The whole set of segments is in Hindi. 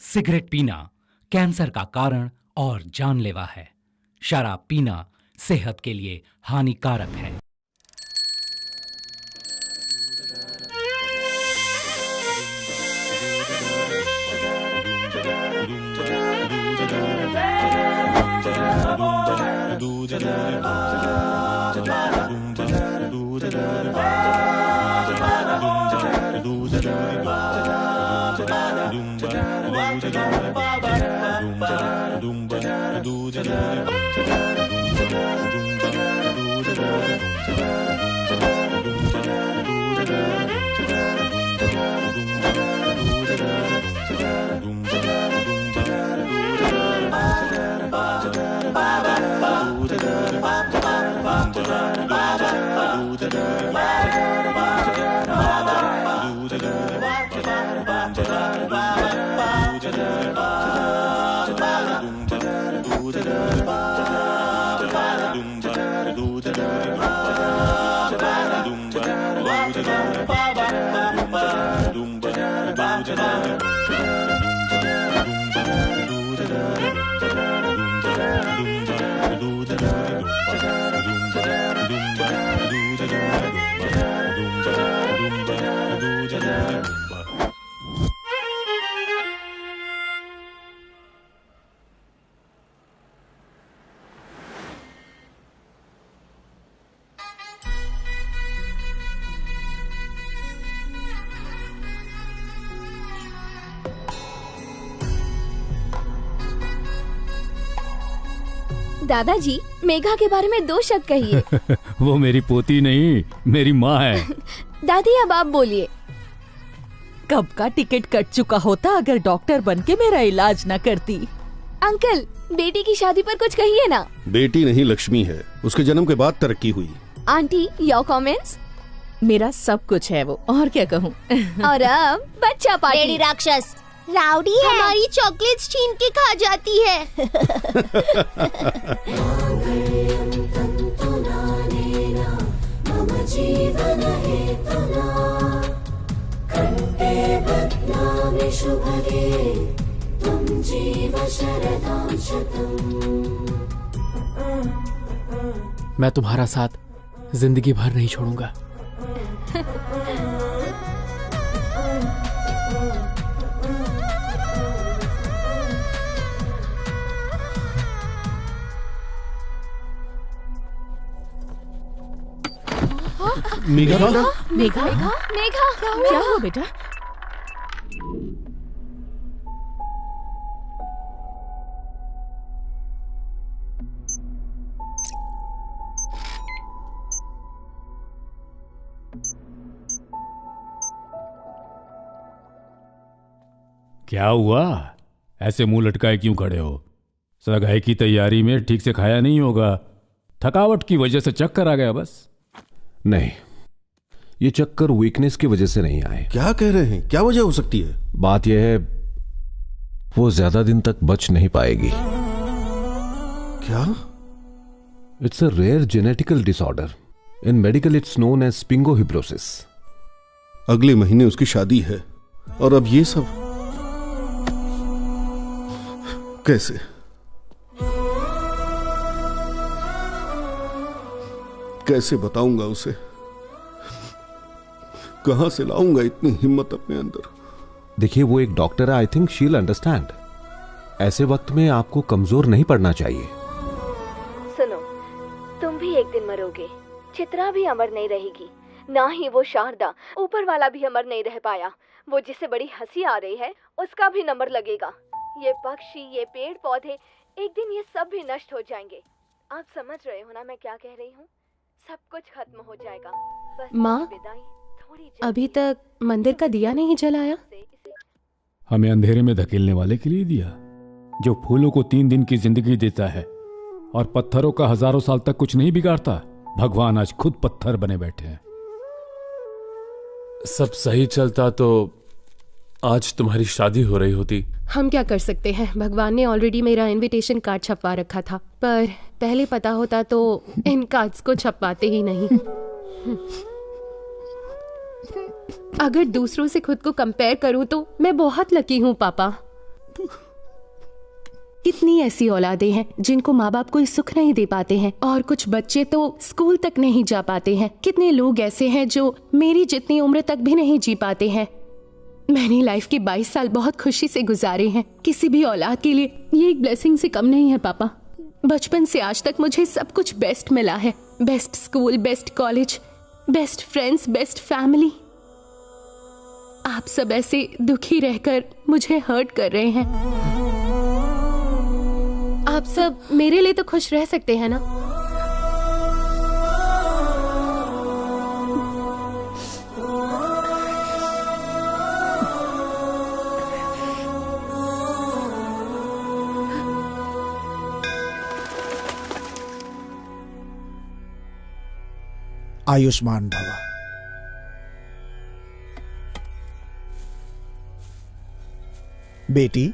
सिगरेट पीना कैंसर का कारण और जानलेवा है। शराब पीना सेहत के लिए हानिकारक है। दादाजी, मेघा के बारे में 2 शब्द कहिए। वो मेरी पोती नहीं, मेरी माँ है। दादी, अब आप बोलिए। कब का टिकट कट चुका होता अगर डॉक्टर बनके मेरा इलाज न करती। अंकल, बेटी की शादी पर कुछ कहिए ना। बेटी नहीं, लक्ष्मी है। उसके जन्म के बाद तरक्की हुई। Aunty, your comments? मेरा सब कुछ है वो, और क्या कहूँ। और अब बच्चा पार्टी। लेडी राक्षस राउडी है, हमारी चॉकलेट्स छीन के खा जाती है। मैं तुम्हारा साथ जिंदगी भर नहीं छोड़ूंगा। मेघा, मेघा, मेघा, क्या हुआ बेटा? क्या हुआ? ऐसे मुंह लटकाए क्यों खड़े हो? सगाई की तैयारी में ठीक से खाया नहीं होगा। थकावट की वजह से चक्कर आ गया बस। नहीं, ये चक्कर वीकनेस की वजह से नहीं आए। क्या कह रहे हैं? क्या वजह हो सकती है? बात यह है, वो ज्यादा दिन तक बच नहीं पाएगी। क्या? It's a rare genetical disorder. In medical it's known as sphingohibrosis. अगले महीने उसकी शादी है और अब ये सब कैसे? कैसे बताऊंगा उसे? कहां से लाऊंगा इतनी हिम्मत अपने अंदर? देखिए, वो एक डॉक्टर है। I think she will understand. ऐसे वक्त में आपको कमजोर नहीं पड़ना चाहिए। सुनो, तुम भी एक दिन मरोगे। चित्रा भी अमर नहीं रहेगी, ना ही वो शारदा। ऊपर वाला भी अमर नहीं रह पाया। वो जिसे बड़ी हंसी आ रही है उसका भी नंबर लगेगा। ये पक्षी, ये पेड़ पौधे, एक दिन ये सब भी नष्ट हो जाएंगे। आप समझ रहे हो ना मैं क्या कह रही हूँ? सब कुछ खत्म हो जाएगा। बस माँ, अभी तक मंदिर का दिया नहीं जलाया? हमें अंधेरे में धकेलने वाले के लिए दिया, जो फूलों को 3 दिन की जिंदगी देता है और पत्थरों का हजारों साल तक कुछ नहीं बिगाड़ता। भगवान आज खुद पत्थर बने बैठे हैं। सब सही चलता तो आज तुम्हारी शादी हो रही होती। हम क्या कर सकते हैं? भगवान ने ऑलरेडी मेरा इनविटेशन कार्ड छपवा रखा था, पर पहले पता होता तो इन कार्ड्स को छपवाते ही नहीं। अगर दूसरों से खुद को कंपेयर करूं तो मैं बहुत लकी हूं पापा। कितनी ऐसी औलादें हैं जिनको माँ बाप कोई सुख नहीं दे पाते हैं, और कुछ बच्चे तो स्कूल तक नहीं जा पाते हैं। कितने लोग ऐसे हैं जो मेरी जितनी उम्र तक भी नहीं जी पाते हैं। मैंने लाइफ के 22 साल बहुत खुशी से गुजारे हैं। किसी भी औलाद के लिए ये एक ब्लेसिंग से कम नहीं है पापा। बचपन से आज तक मुझे सब कुछ बेस्ट मिला है। Best school, best college, best friends, best family. आप सब ऐसे दुखी रहकर मुझे हर्ट कर रहे हैं। आप सब मेरे लिए तो खुश रह सकते हैं ना? आयुष्मान भव। बेटी,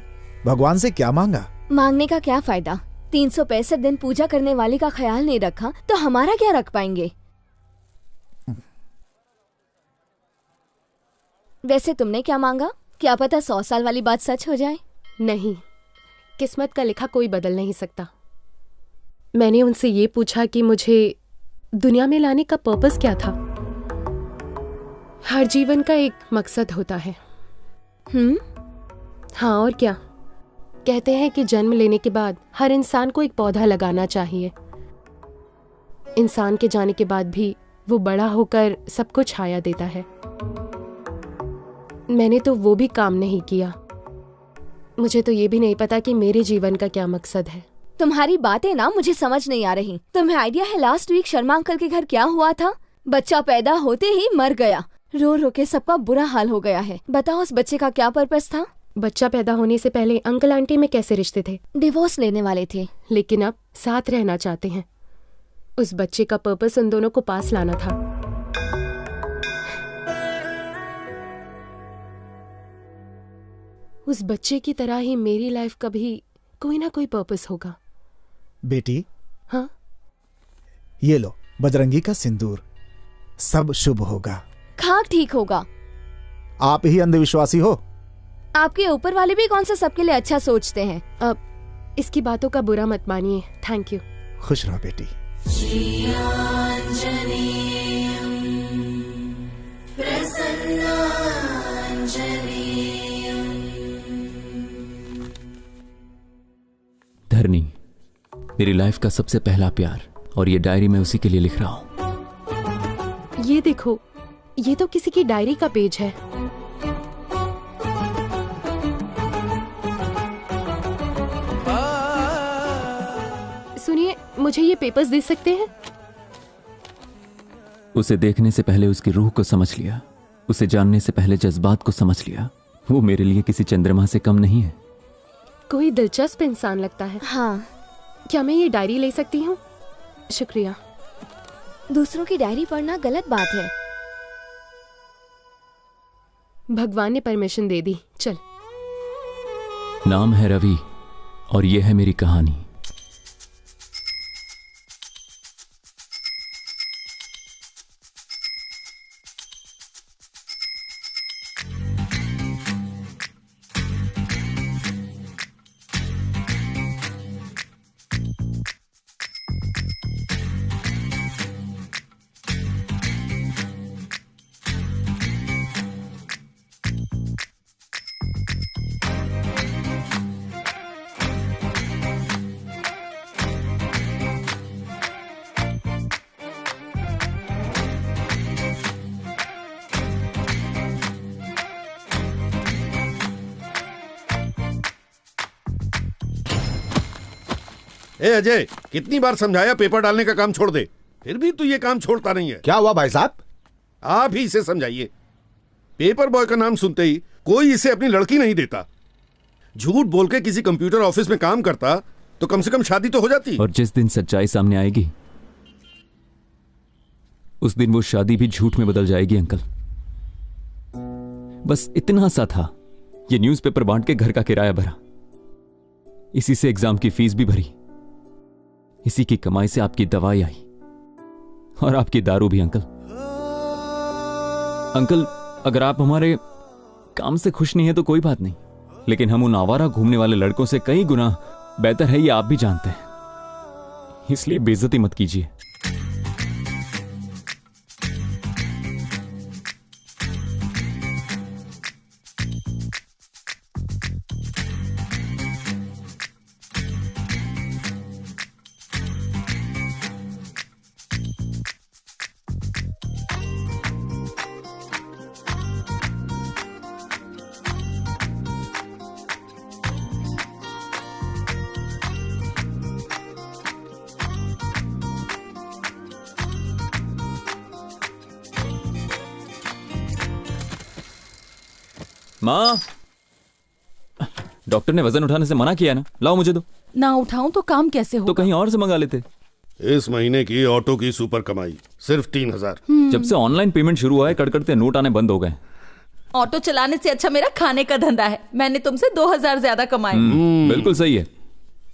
भगवान से क्या मांगा? मांगने का क्या फायदा? 365 दिन पूजा करने वाली का ख्याल नहीं रखा तो हमारा क्या रख पाएंगे? वैसे तुमने क्या मांगा? क्या पता 100 साल वाली बात सच हो जाए। नहीं, किस्मत का लिखा कोई बदल नहीं सकता। मैंने उनसे ये पूछा कि मुझे दुनिया में लाने का पर्पस क्या था। हर जीवन का एक मकसद होता है। हाँ, और क्या? कहते हैं कि जन्म लेने के बाद हर इंसान को एक पौधा लगाना चाहिए। इंसान के जाने के बाद भी वो बड़ा होकर सबको छाया देता है। मैंने तो वो भी काम नहीं किया। मुझे तो ये भी नहीं पता कि मेरे जीवन का क्या मकसद है। तुम्हारी बातें ना मुझे समझ नहीं आ रही। तुम्हें आइडिया है लास्ट वीक शर्मा अंकल के घर क्या हुआ था? बच्चा पैदा होते ही मर गया। रो रो के सबका बुरा हाल हो गया है। बताओ उस बच्चे का क्या पर्पस था? बच्चा पैदा होने से पहले अंकल आंटी में कैसे रिश्ते थे? डिवोर्स लेने वाले थे, लेकिन अब साथ रहना चाहते हैं। उस बच्चे का पर्पस उन दोनों को पास लाना था। उस बच्चे की तरह ही मेरी लाइफ का भी कोई ना कोई पर्पस होगा। बेटी, हाँ? ये लो बजरंगी का सिंदूर, सब शुभ होगा। खाक ठीक होगा। आप ही अंधविश्वासी हो। आपके ऊपर वाले भी कौन सा सबके लिए अच्छा सोचते हैं। अब इसकी बातों का बुरा मत मानिए। Thank you. खुश रहो बेटी। धरनी, मेरी लाइफ का सबसे पहला प्यार, और ये डायरी मैं उसी के लिए लिख रहा हूं। ये देखो, ये तो किसी की डायरी का पेज है। सुनिए, मुझे ये पेपर्स दे सकते हैं? उसे देखने से पहले उसकी रूह को समझ लिया, उसे जानने से पहले जज्बात को समझ लिया। वो मेरे लिए किसी चंद्रमा से कम नहीं है। कोई दिलचस्प इंसान लगता है। हाँ। क्या मैं ये डायरी ले सकती हूँ? शुक्रिया। दूसरों की डायरी पढ़ना गलत बात है। भगवान ने परमिशन दे दी। चल। नाम है रवि और ये है मेरी कहानी। ए अजय, कितनी बार समझाया पेपर डालने का काम छोड़ दे, फिर भी तू ये काम छोड़ता नहीं है। क्या हुआ भाई साहब? आप ही इसे समझाइए। पेपर बॉय का नाम सुनते ही कोई इसे अपनी लड़की नहीं देता। झूठ बोल के किसी कंप्यूटर ऑफिस में काम करता तो कम से कम शादी तो हो जाती। और जिस दिन सच्चाई सामने आएगी उस दिन वो शादी भी झूठ में बदल जाएगी अंकल। बस इतना सा था, ये न्यूज़पेपर बांट के घर का किराया भरा, इसी से एग्जाम की फीस भी भरी, इसी की कमाई से आपकी दवाई आई और आपकी दारू भी। अंकल, अगर आप हमारे काम से खुश नहीं है तो कोई बात नहीं, लेकिन हम उन आवारा घूमने वाले लड़कों से कई गुना बेहतर है, ये आप भी जानते हैं। इसलिए बेइज्जती मत कीजिए। माँ, डॉक्टर ने वजन उठाने से मना किया ना, लाओ मुझे दो। ना उठाऊं तो काम कैसे होगा? तो कहीं और से मंगा लेते। इस महीने की ऑटो की सुपर कमाई सिर्फ 3000। जब से ऑनलाइन पेमेंट शुरू हुआ है कड़कड़ते नोट आने बंद हो गए। ऑटो चलाने से अच्छा मेरा खाने का धंधा है। मैंने तुमसे 2000 ज्यादा कमाए। बिल्कुल सही है।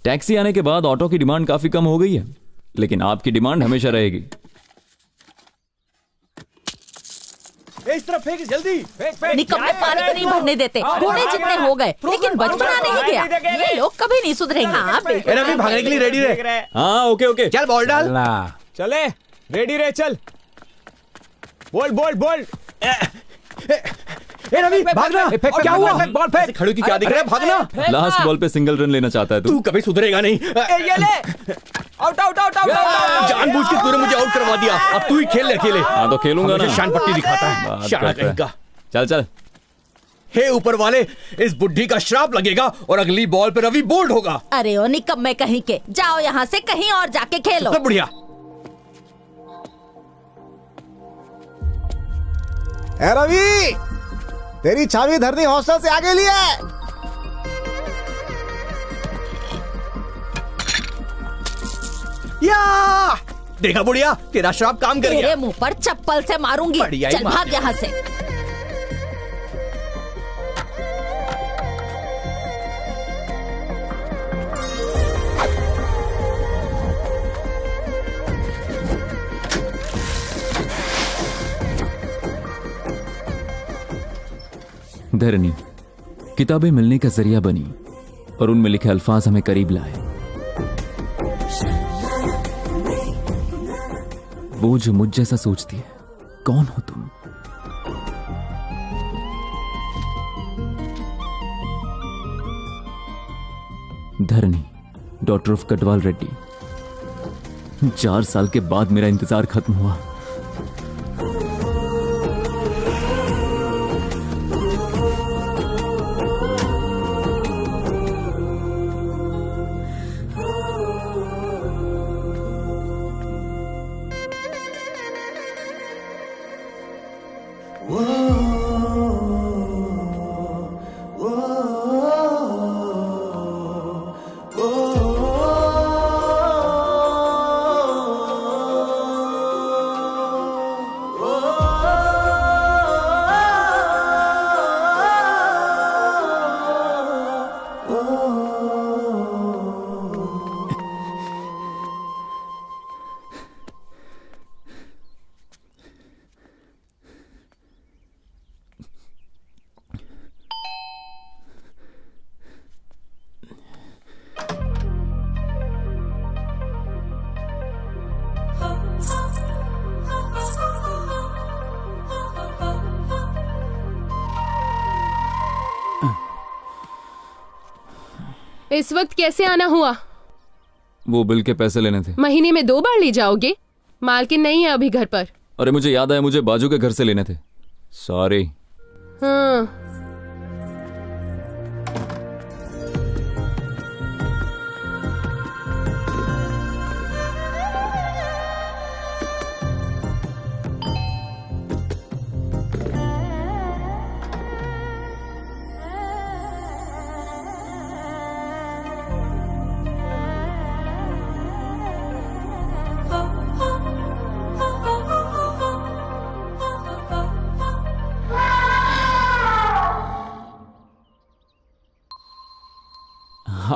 टैक्सी आने के बाद ऑटो की डिमांड काफी कम हो गई है, लेकिन आपकी डिमांड हमेशा रहेगी। इस तरफ फेंक, जल्दी फेंक। निकम्मे पानी को नहीं भरने देते। घोड़े जितने हो गए, लेकिन बचपना नहीं गया। ये लोग कभी नहीं सुधरेंगे। हाँ बेटा, रवि भागने के लिए रेडी रहे। हाँ ओके ओके, चल बॉल डाल। चले, रेडी रहे, चल। बोल बोल बोल। ए रवि भागना। क्या हुआ? बॉल फेंक। खड़ू की क्या दिख रहा है? भागना। लास्ट बॉल पे सिंगल रन लेना चाहता है तू कभी सुधरेगा नहीं। ये ले, आउट आउट आउट आउट। जानबूझ के तूने मुझे आउट करवा दिया। अब तू ही खेल ले अकेले। हाँ तो खेलूंगा ना। शान पट्टी दिखाता है, शाना कहीं का। चल चल। हे ऊपर वाले, इस बुढ़ी का श्राप लगेगा और अगली बॉल पे रवि बोल्ड होगा। अरे ओ निकम्मे कहीं के, जाओ यहाँ से कहीं और जाके खेलो। सब बढ़िया। ए रवि, तेरी चाबी धरनी हॉस्टल से आगे लिए। या देखा बुढ़िया, तेरा श्राप काम कर गया। तेरे मुंह पर चप्पल से मारूंगी। चल भाग यहाँ से। धरनी किताबें मिलने का जरिया बनी और उनमें लिखे अल्फाज हमें करीब लाए। वो जो मुझ जैसा सोचती है, कौन हो तुम? धरनी, डॉटर ऑफ कटवाल रेड्डी। 4 साल के बाद मेरा इंतजार खत्म हुआ। इस वक्त कैसे आना हुआ? वो बिल के पैसे लेने थे। महीने में 2 बार ले जाओगे? मालकिन नहीं है अभी घर पर। अरे मुझे याद आया, मुझे बाजू के घर से लेने थे। सॉरी। हाँ।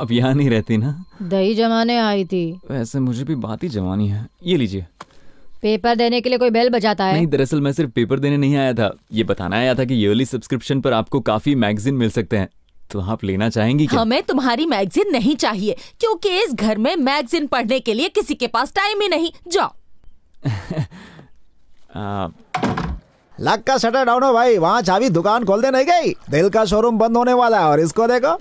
आप यहाँ नहीं रहती ना? दही जमाने आई थी। वैसे मुझे भी बात ही जमानी है। ये लीजिए। पेपर देने के लिए कोई बेल बजाता है? नहीं, दरअसल मैं सिर्फ पेपर देने नहीं आया था, ये बताना आया था कि ईयरली सब्सक्रिप्शन पर आपको काफी मैगजीन मिल सकते हैं। तो आप लेना चाहेंगी क्या? हमें तुम्हारी मैगजीन नहीं चाहिए, क्योंकि इस घर में मैगजीन पढ़ने के लिए किसी के पास टाइम ही नहीं। जाओ। लक का शटर डाउन हो भाई, वहाँ चाबी दुकान खोल दे नहीं गई। दिल का शोरूम बंद होने वाला है और इसको देखो।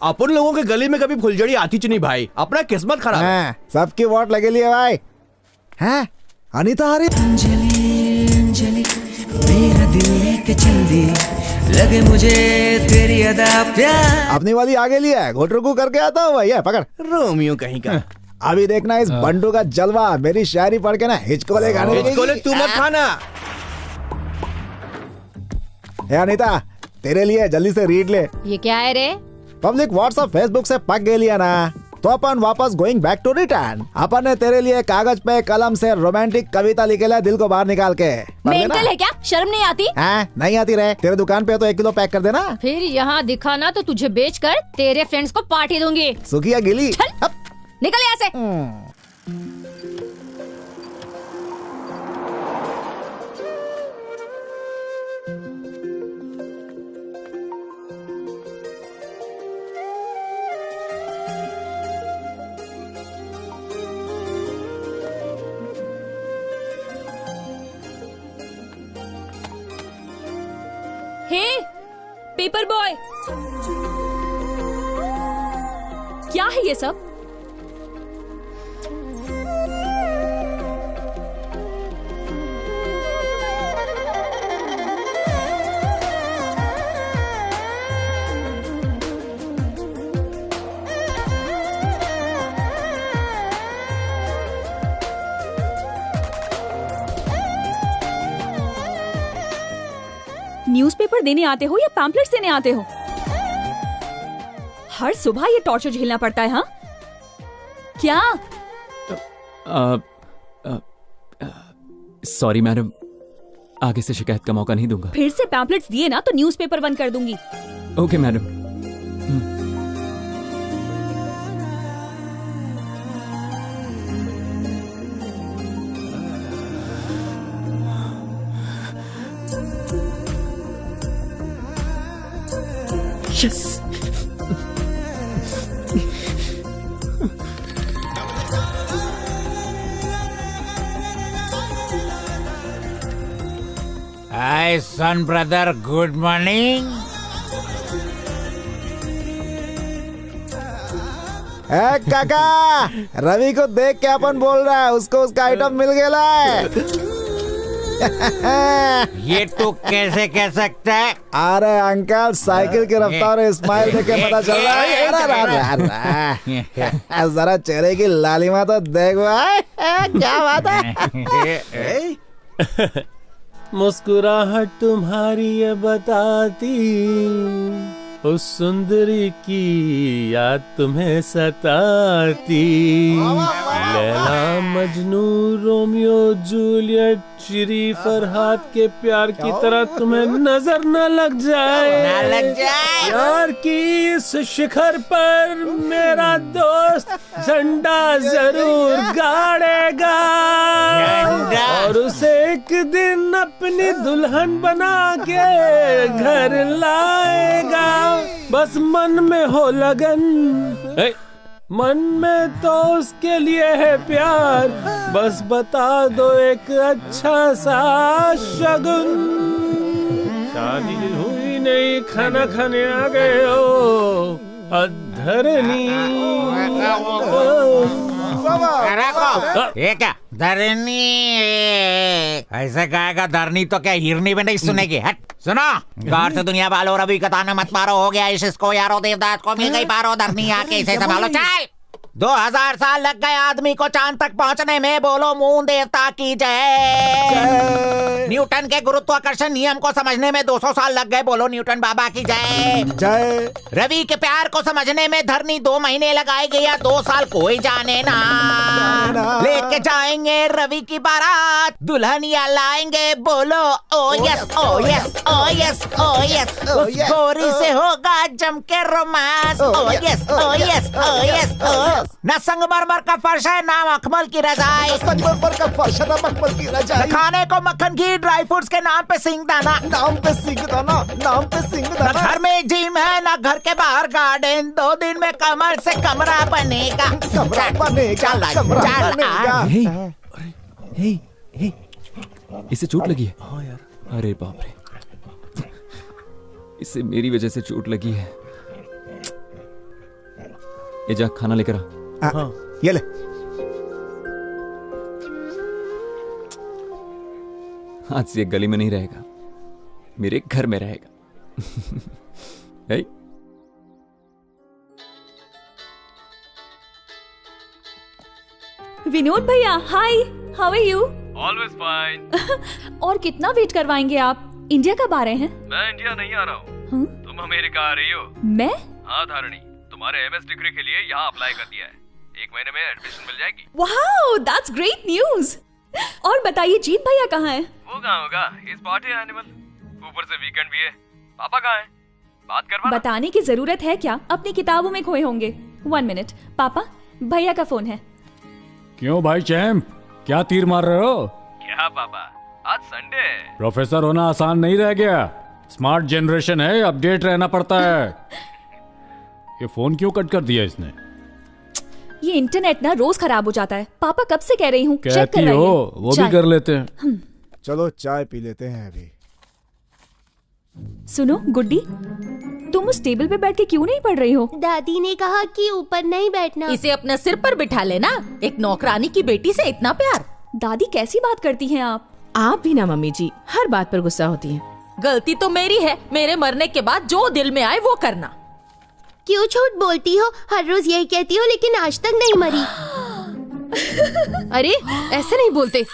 अपन लोगों के गली में कभी फुलझड़ी आती नहीं भाई, अपना किस्मत खराब है। सबकी वोट लगे लिए भाई। हैं अनीता हरी अंजलि मेरा दिल लेके चल दी, लगे मुझे तेरी अदा प्यार। अपनी वाली आगे लिया है, घुटरुकू करके आता हूँ भैया, पकड़। रोमियो कहीं का। अभी देखना इस बंडू का जलवा। मेरी शायरी पढ़ के ना हिचकोले खाने तू मत खाना। अनीता तेरे लिए जल्दी से रीड ले। ये क्या है रे? पब्लिक व्हाट्सएप फेसबुक से पक गई लिया ना, तो अपन वापस गोइंग बैक टू रिटर्न। अपन ने तेरे लिए कागज पे कलम से रोमांटिक कविता लिखेला, दिल को बाहर निकाल के। मेंटल है क्या? शर्म नहीं आती? नहीं आती रे। तेरे दुकान पे तो 1 किलो पैक कर देना। फिर यहाँ दिखाना तो तुझे बेचकर तेरे फ्रेंड्स को पार्टी दूंगी। सुखिया गिली। निकल यहाँ से। हे पेपर बॉय, क्या है ये सब? न्यूज़पेपर देने आते हो या पैम्पलेट्स देने आते हो? हर सुबह ये टॉर्चर झेलना पड़ता है। हाँ क्या? सॉरी मैडम, आगे से शिकायत का मौका नहीं दूंगा। फिर से पैम्पलेट्स दिए ना तो न्यूज़पेपर बंद कर दूंगी। Okay madam. Yes. Hi, son brother. Good morning. काका, रवि को देख के अपन बोल रहा है, उसको उसका आइटम मिल गया है। ये तू कैसे कह सकता है? अरे अंकल, साइकिल की रफ्तार और स्माइल देख के पता चल रहा है। जरा चेहरे की लालिमा तो देखो। क्या बात है? मुस्कुराहट तुम्हारी ये बताती, उस सुंदरी की याद तुम्हें सताती। लैला मजनू रोमियो जूलियट श्री फरहाद के प्यार की तरह तुम्हें नजर न लग जाए। प्यार की इस शिखर पर मेरा दोस्त झंडा जरूर गाड़ेगा और उसे एक दिन अपनी दुल्हन बना के घर लाएगा। बस मन में हो लगन, मन में तो उसके लिए है प्यार। बस बता दो एक अच्छा सा शगुन। शादी हुई नहीं, खाना खाने आ गए हो अधरनी। ये क्या धरनी? ऐसे कहेगा धरनी तो क्या हिरनी भी नहीं सुनेगी? हट सुनो, गौर से दुनिया वालों, रवि का ताना मत मारो। हो गया इसको यारो, देवदास को मिल गई पारो। धरनी आके इसे संभालो। चल, 2000 साल लग गए आदमी को चांद तक पहुंचने में। बोलो मून देवता की जय। न्यूटन के गुरुत्वाकर्षण नियम को समझने में 200 साल लग गए। बोलो न्यूटन बाबा की जय। जय। रवि के प्यार को समझने में धरनी 2 महीने लगाए गया, 2 साल कोई जाने ना। लेकिन लेके जाएंगे रवि की बारात, दुल्हनिया लाएंगे, बोलो oh yes oh yes oh yes oh yes, उस गोरी से होगा जम के romance, oh yes oh yes oh yes oh. न संगमरमर का फर्श है ना मखमल की रजाई, संगमरमर का फर्श है ना मखमल की रजाई, खाने को मक्खन घी ड्राई फ्रूट्स के नाम पे सिंगदाना, नाम पे सिंगदाना, नाम पे सिंगदाना। न घर में जिम है ना घर के बाहर गार्डन, 2 दिन में कमर से कमरा बनेगा, कमरा बनेगा, कमरा बनेगा। हे, इसे चोट लगी है। हाँ यार। अरे बाप रे, इसे मेरी वजह से चोट लगी है। ये जा खाना लेकर आ। हाँ। ये ले। आज से गली में नहीं रहेगा, मेरे घर में रहेगा। hey? विनोद भैया, hi, how are you? Always fine. और कितना वेट करवाएंगे आप? इंडिया कब आ रहे हैं? मैं इंडिया नहीं आ रहा हूँ। तुम अमेरिका आ रही हो। मैं? हाँ धारणी, तुम्हारे एमएस डिग्री के लिए यहाँ अप्लाई कर दिया है, 1 महीने में एडमिशन मिल जाएगी। Wow, that's great news. और बताइए जीत भैया कहाँ है? वो कहाँ होगा, इस पार्टी एनिमल, ऊपर से वीकेंड भी है। पापा कहाँ है? बात करवा। बताने की जरूरत है क्या? अपनी किताबों में खोए होंगे। 1 मिनट पापा, भैया का फोन है। क्यों भाई चैंप, क्या तीर मार रहे हो? क्या पापा, आज संडे है। प्रोफेसर होना आसान नहीं रह गया। स्मार्ट जनरेशन है, अपडेट रहना पड़ता है। ये फोन क्यों कट कर दिया इसने? ये इंटरनेट ना रोज खराब हो जाता है। पापा कब से कह रही हूँ, चेक कहती कर हो, वो भी कर लेते हैं। चलो चाय पी लेते हैं अभी। सुनो गुड्डी, तुम उस टेबल पे बैठ के क्यों नहीं पढ़ रही हो? दादी ने कहा कि ऊपर नहीं बैठना। इसे अपने सिर पर बिठा लेना। एक नौकरानी की बेटी से इतना प्यार। दादी कैसी बात करती हैं आप? आप भी ना मम्मी जी, हर बात पर गुस्सा होती हैं। गलती तो मेरी है, मेरे मरने के बाद जो दिल में आए वो करना। क्यों झूठ बोलती हो? हर रोज यही कहती हो, लेकिन आज तक नहीं मरी। अरे ऐसे नहीं बोलते।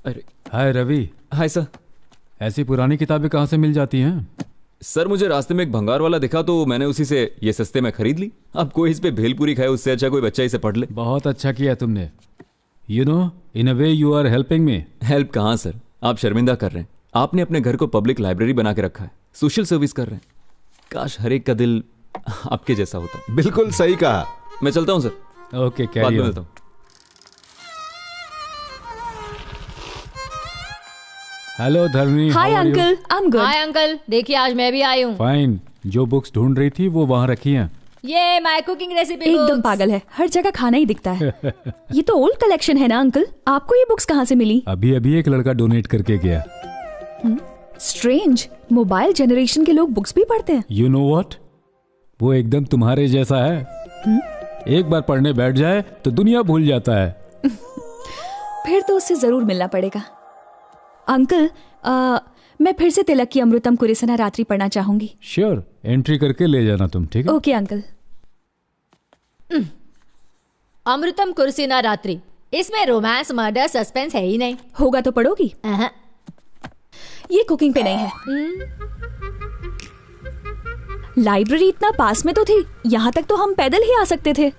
अरे हाय रवि। Hi sir. ऐसी पुरानी किताबें कहाँ से मिल जाती हैं? सर मुझे रास्ते में एक भंगार वाला दिखा तो मैंने उसी से ये सस्ते में खरीद ली। अब कोई इस पे भेलपूरी खाए उससे अच्छा कोई बच्चा इसे पढ़ ले। बहुत अच्छा किया तुमने। You know, in a way you are helping me. Help कहाँ सर, आप शर्मिंदा कर रहे हैं। आपने अपने घर को पब्लिक लाइब्रेरी बना के रखा है, सोशल सर्विस कर रहे हैं। काश हर एक का दिल आपके जैसा होता। बिल्कुल सही कहा। मैं चलता हूँ सर। ओके, बाद में मिलता हूँ। हेलो धर्मी। Hi uncle, I am good. Hi uncle, देखिए आज मैं भी आई हूँ। फाइन। जो बुक्स ढूंढ रही थी वो वहाँ रखी हैं। ये माय कुकिंग रेसिपी। एकदम पागल है, हर जगह खाना ही दिखता है। ये तो ओल्ड कलेक्शन है ना अंकल? आपको ये बुक्स कहाँ से मिली? अभी अभी एक लड़का डोनेट करके गया। स्ट्रेंज, मोबाइल जनरेशन के लोग बुक्स भी पढ़ते हैं। यू नो व्हाट, वो एकदम तुम्हारे जैसा है। एक बार पढ़ने बैठ जाए तो दुनिया भूल जाता है। फिर तो उससे जरूर मिलना पड़ेगा। अंकल, मैं फिर से तिलक की अमृतम कुरिसना रात्रि पढ़ना चाहूंगी। श्योर, एंट्री करके ले जाना तुम, ठीक है? Okay uncle. अमृतम कुरिसना रात्रि, इसमें रोमांस, मर्डर, सस्पेंस है ही नहीं। होगा तो पढ़ोगी? ये कुकिंग पे नहीं है। लाइब्रेरी इतना पास में तो थी, यहाँ तक तो हम पैदल ही आ सकते थे।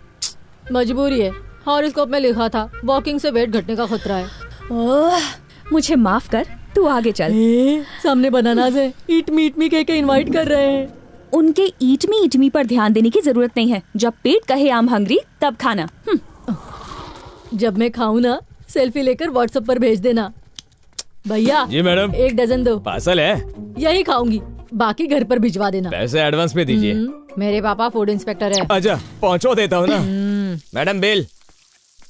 मजबूरी है, हॉरोस्कोप में लिखा था वॉकिंग से वेट घटने का खतरा है। मुझे माफ कर, तू आगे चल। सामने बनानास है, ईट मी कह के इनवाइट कर रहे हैं। उनके ईट मी पर ध्यान देने की जरूरत नहीं है। जब पेट कहे आम हंगरी तब खाना। जब मैं खाऊं ना, सेल्फी लेकर व्हाट्सएप पर भेज देना। भैया जी मैडम, 1 डजन दो। पार्सल है? यही खाऊंगी, बाकी घर पर भिजवा देना। पैसे एडवांस में दीजिए। मेरे पापा फूड इंस्पेक्टर है। अच्छा, पहुंचो देता हूँ ना। Madam bill.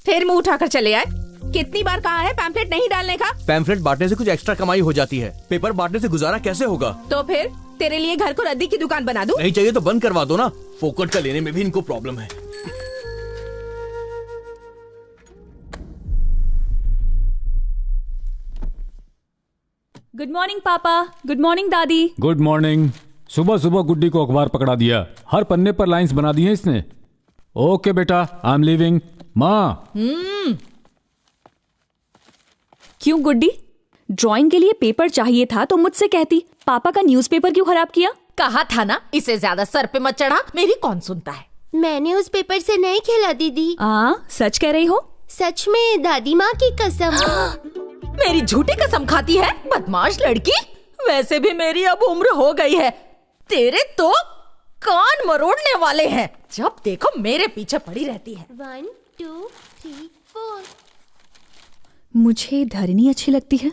फिर मुंह उठाकर चले आए। कितनी बार कहा है पैम्फलेट नहीं डालने का? पैम्फलेट बांटने से कुछ एक्स्ट्रा कमाई हो जाती है, पेपर बांटने से गुजारा कैसे होगा? तो फिर तेरे लिए घर को रद्दी की दुकान बना दूं? नहीं चाहिए तो बंद करवा दो ना। फोकट का लेने में भी इनको प्रॉब्लम है। गुड मॉर्निंग पापा। गुड मॉर्निंग दादी। Good morning. सुबह सुबह गुड्डी को अखबार पकड़ा दिया। हर पन्ने पर लाइंस बना दी हैं इसने। ओके बेटा, आई एम लीविंग। माँ। क्यों गुड्डी, ड्राइंग के लिए पेपर चाहिए था तो मुझसे कहती। पापा का न्यूज़पेपर क्यों खराब किया? कहा था ना इसे ज्यादा सर पे मत चढ़ा, मेरी कौन सुनता है। मैंने उस पेपर से नहीं खेला दीदी। सच कह रही हो? सच में दादी माँ की कसम। मेरी झूठी कसम खाती है, बदमाश लड़की। वैसे भी मेरी अब उम्र हो गई है, तेरे तो कान मरोड़ने वाले हैं। जब देखो मेरे पीछे पड़ी रहती है। 1 2 3 4। मुझे धरनी अच्छी लगती है।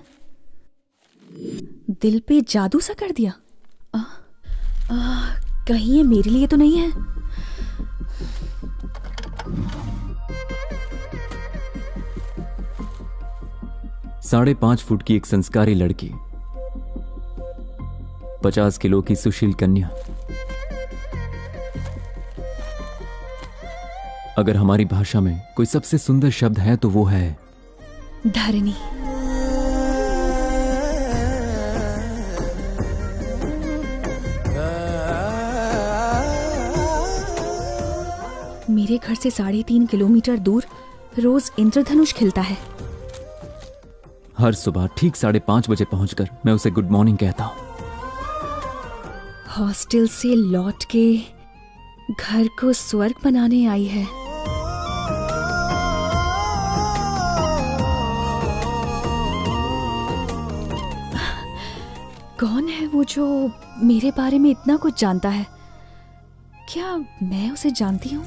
दिल पे जादू सा कर दिया। कहीं ये मेरे लिए तो नहीं है। साढ़े 5 फुट की एक संस्कारी लड़की, 50 किलो की सुशील कन्या। अगर हमारी भाषा में कोई सबसे सुंदर शब्द है तो वो है धरनी। मेरे घर से 3.5 किलोमीटर दूर रोज इंद्रधनुष खिलता है। हर सुबह ठीक 5:30 बजे पहुंचकर मैं उसे गुड मॉर्निंग कहता हूं। हॉस्टल से लौट के घर को स्वर्ग बनाने आई है। कौन है वो जो मेरे बारे में इतना कुछ जानता है? क्या मैं उसे जानती हूँ?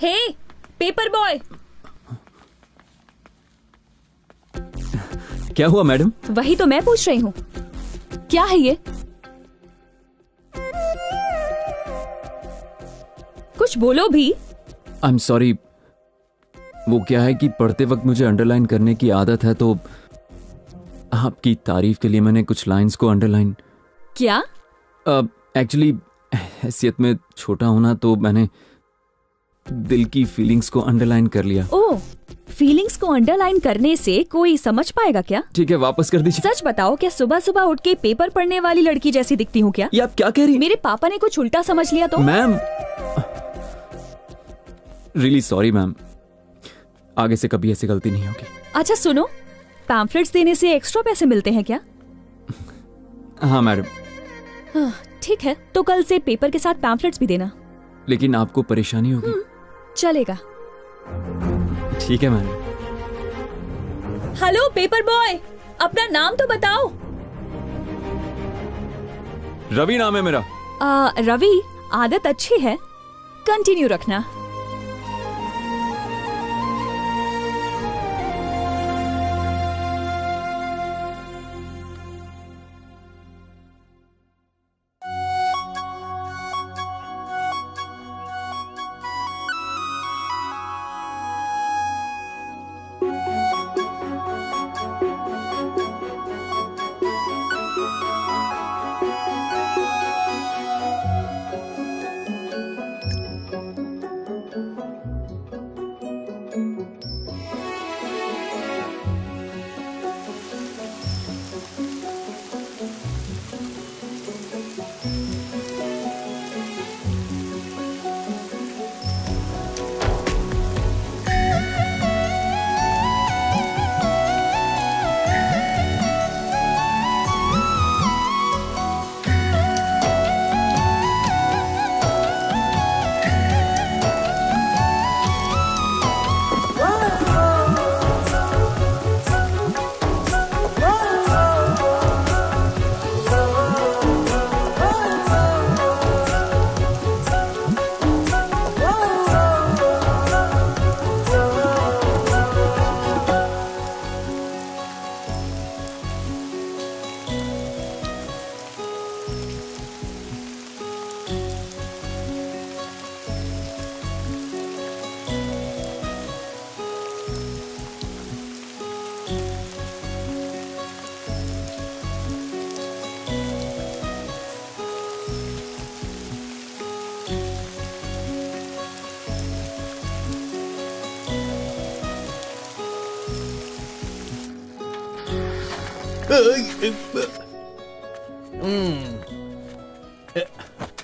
हे पेपर बॉय। क्या हुआ मैडम? वही तो मैं पूछ रही हूँ, क्या है ये? कुछ बोलो भी। आई एम सॉरी, वो क्या है कि पढ़ते वक्त मुझे अंडरलाइन करने की आदत है, तो आपकी तारीफ के लिए मैंने कुछ लाइंस को अंडरलाइन। क्या? एक्चुअली हैसियत में छोटा होना तो मैंने दिल की फीलिंग्स को अंडरलाइन कर लिया। ओह, फीलिंग्स को अंडरलाइन करने से कोई समझ पाएगा क्या? ठीक है, वापस कर दीजिए। सच बताओ, क्या सुबह सुबह उठ के पेपर पढ़ने वाली लड़की जैसी दिखती हूँ क्या? ये आप क्या कह रही? मेरे पापा ने कुछ उल्टा समझ लिया तो? मैम, रियली सॉरी मैम, आगे से कभी ऐसी गलती नहीं होगी। अच्छा सुनो, पैम्फलेट्स देने से एक्स्ट्रा पैसे मिलते हैं क्या? हाँ मैडम। ठीक है, तो कल से पेपर के साथ पैम्फलेट्स भी देना। लेकिन आपको परेशानी होगी। चलेगा। ठीक है मैडम। हेलो पेपर बॉय, अपना नाम तो बताओ। रवि नाम है मेरा। रवि, आदत अच्छी है, कंटिन्यू रखना।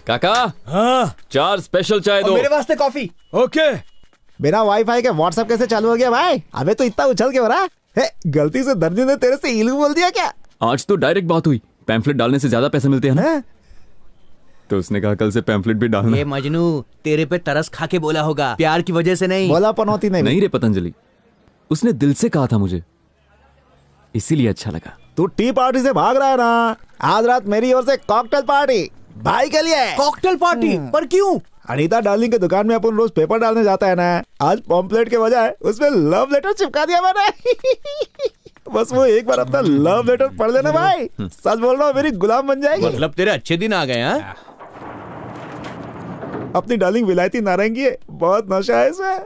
काका, हाँ 4 स्पेशल चाय दो। मेरे वास्ते कॉफी। ओके। बिना वाईफाई के व्हाट्सएप कैसे चालू हो गया भाई? अबे तो इतना उछल के हो रहा है, गलती से दर्जी ने तेरे से इलू बोल दिया क्या? आज तो डायरेक्ट बात हुई, पैम्फलेट डालने से ज्यादा पैसे मिलते हैं ना? तो उसने कहा कल से पैम्फलेट भी डालना। ये मजनू तेरे पे तरस खा के बोला होगा, प्यार की वजह से नहीं। बोला पनौती नहीं रे पतंजलि, उसने दिल से कहा था मुझे, इसीलिए अच्छा लगा। तू टी पार्टी से भाग रहा है ना? आज रात मेरी ओर से कॉकटेल पार्टी भाई के लिए। Cocktail party? पर क्यों? अनीता डार्लिंग के दुकान में अपन रोज पेपर डालने जाता है ना, आज पॉम्पलेट के बजाय उसमें लव लेटर चिपका दिया मैंने। बस वो एक बार अपना लव लेटर पढ़ लेना भाई, सच बोल रहा हूँ, मेरी गुलाम बन जाएगी। मतलब तेरे अच्छे दिन आ गए हैं? अपनी डार्लिंग विलायती नारंगी है, बहुत नशा है इसमें।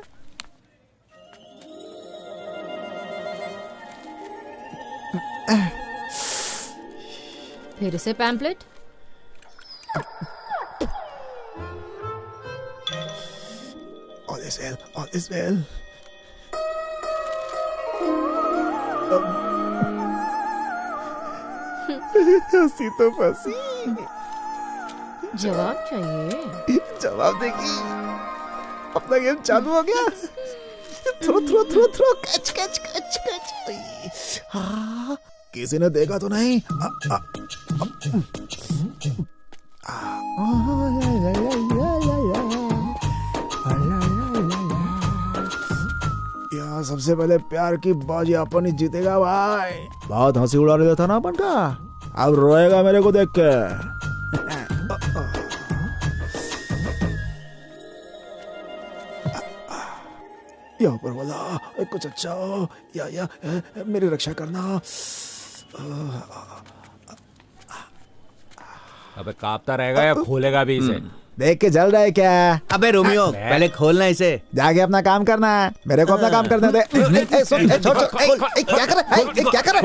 फिर से pamphlet? All is well, all is well. हंसी तो फंसी। जवाब चाहिए? जवाब देगी। अपना गेम चालू हो गया। थ्रो थ्रो थ्रो थ्रो, कच कच कच कच। हाँ, किसी ने देखा तो नहीं? यहाँ सबसे पहले प्यार की बाजी अपन ही जीतेगा भाई। बहुत हंसी उड़ा रहा था ना अपन का, अब रोएगा मेरे को देख के। या ऊपर वाला कुछ अच्छा हो, या मेरी रक्षा करना। अबे कांपता रहेगा या खोलेगा भी इसे? देख के जल रहा है क्या? अबे रोमियो, पहले खोलना इसे। जाके अपना काम करना है, मेरे को अपना काम करने दे। क्या कर रहा है? क्या कर रहा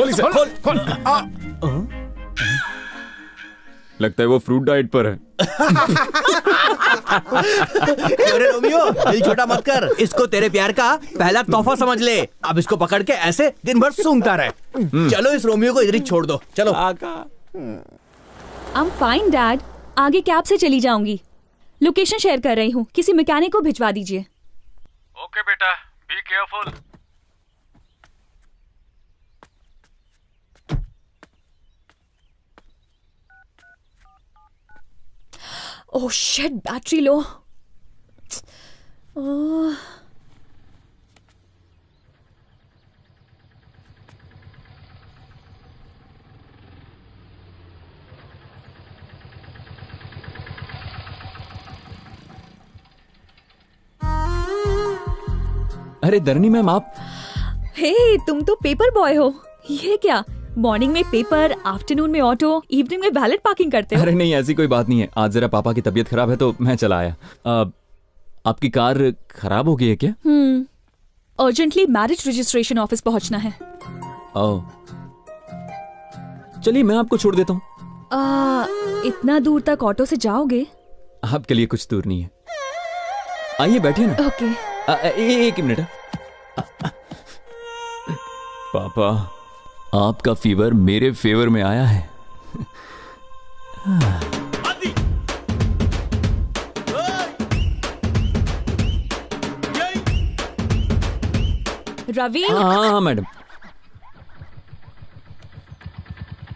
है? लगता है वो फ्रूट डाइट पर है। अरे रोमियो, दिल छोटा मत कर, इसको तेरे प्यार का पहला तोहफा समझ ले। अब इसको पकड़ के ऐसे दिन भर सूंघता रहे। चलो इस रोमियो को इधर ही छोड़ दो, चलो। I'm fine, Dad. आगे कैब से चली जाऊंगी। लोकेशन शेयर कर रही हूँ, किसी मैकेनिक को भिजवा दीजिए। ओके बेटा, be careful. Oh shit, battery low. अरे धरनी मैम, आप? हे, तुम तो पेपर बॉय हो। ये क्या, मॉर्निंग में पेपर, आफ्टरनून में ऑटो, इवनिंग में वैलेट पार्किंग करते हो? अरे नहीं, ऐसी कोई बात नहीं है। आज जरा पापा की तबीयत खराब है तो मैं चला आया। आपकी कार खराब हो गई है क्या? अर्जेंटली मैरिज रजिस्ट्रेशन ऑफिस पहुंचना है। ओह, चलिए मैं आपको छोड़ देता हूँ। इतना दूर तक ऑटो से जाओगे? आपके लिए कुछ दूर नहीं है, आइए बैठिए ना। ओके। एक मिनट। पापा, आपका फीवर मेरे फेवर में आया है। रवि। हाँ मैडम।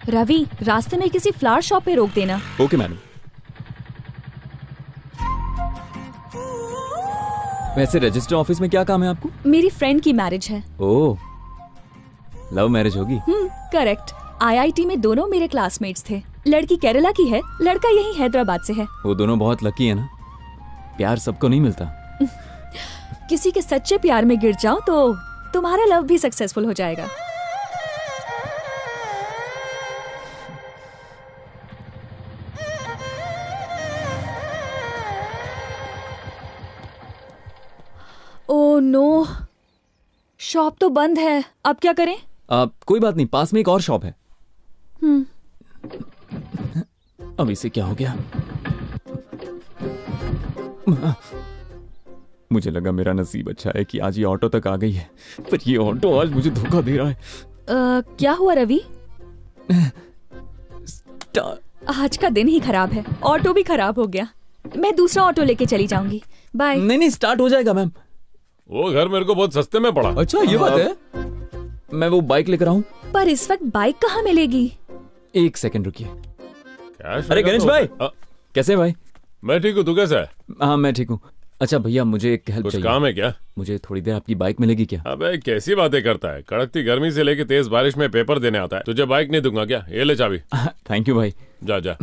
रवि, रास्ते में किसी फ्लावर शॉप पे रोक देना। Okay madam. वैसे रजिस्टर ऑफिस में क्या काम है आपको? मेरी फ्रेंड की मैरिज है। ओह, लव मैरिज होगी? करेक्ट। IIT में दोनों मेरे क्लासमेट्स थे। लड़की केरला की है, लड़का यही हैदराबाद से है। वो दोनों बहुत लकी है ना, प्यार सबको नहीं मिलता। किसी के सच्चे प्यार में गिर जाओ तो तुम्हारा लव भी सक्सेसफुल हो जाएगा। ओह नो, शॉप तो बंद है, अब क्या करें? कोई बात नहीं, पास में एक और शॉप है। अब इसे क्या हो गया? मुझे लगा मेरा नसीब अच्छा है कि आज ये ऑटो तक आ गई है, पर ये ऑटो आज मुझे धोखा दे रहा है। क्या हुआ रवि? आज का दिन ही खराब है, ऑटो भी खराब हो गया। मैं दूसरा ऑटो लेके चली जाऊंगी। बाय। नहीं स्टार्ट हो जाएगा मैम। वो घर मेरे को बहुत सस्ते में पड़ा। अच्छा ये बात है। मैं वो बाइक लेकर आऊं? पर इस वक्त बाइक कहाँ मिलेगी? एक सेकंड रुकिए। अरे गणेश भाई कैसे भाई? मैं ठीक हूँ, तू कैसा है? हाँ मैं ठीक हूँ। अच्छा भैया मुझे एक हेल्प चाहिए। कुछ काम है क्या? मुझे थोड़ी देर आपकी बाइक मिलेगी क्या? अबे कैसी बातें करता है, कड़कती गर्मी से लेके तेज बारिश में पेपर देने आता है। तुझे बाइक नहीं दूंगा क्या? ये ले चाबी। थैंक यू भाई। जा जा।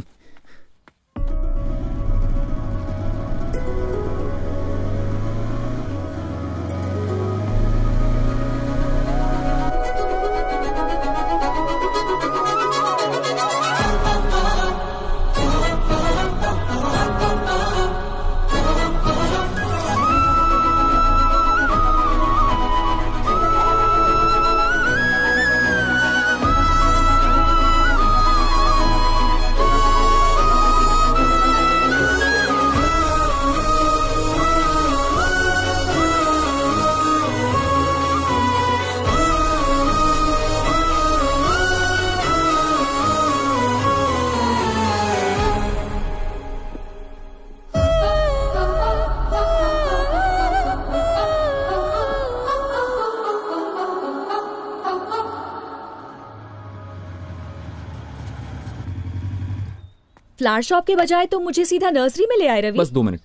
फ्लावर शॉप के बजाय तुम मुझे सीधा नर्सरी में ले आए रवि। बस 2 मिनट।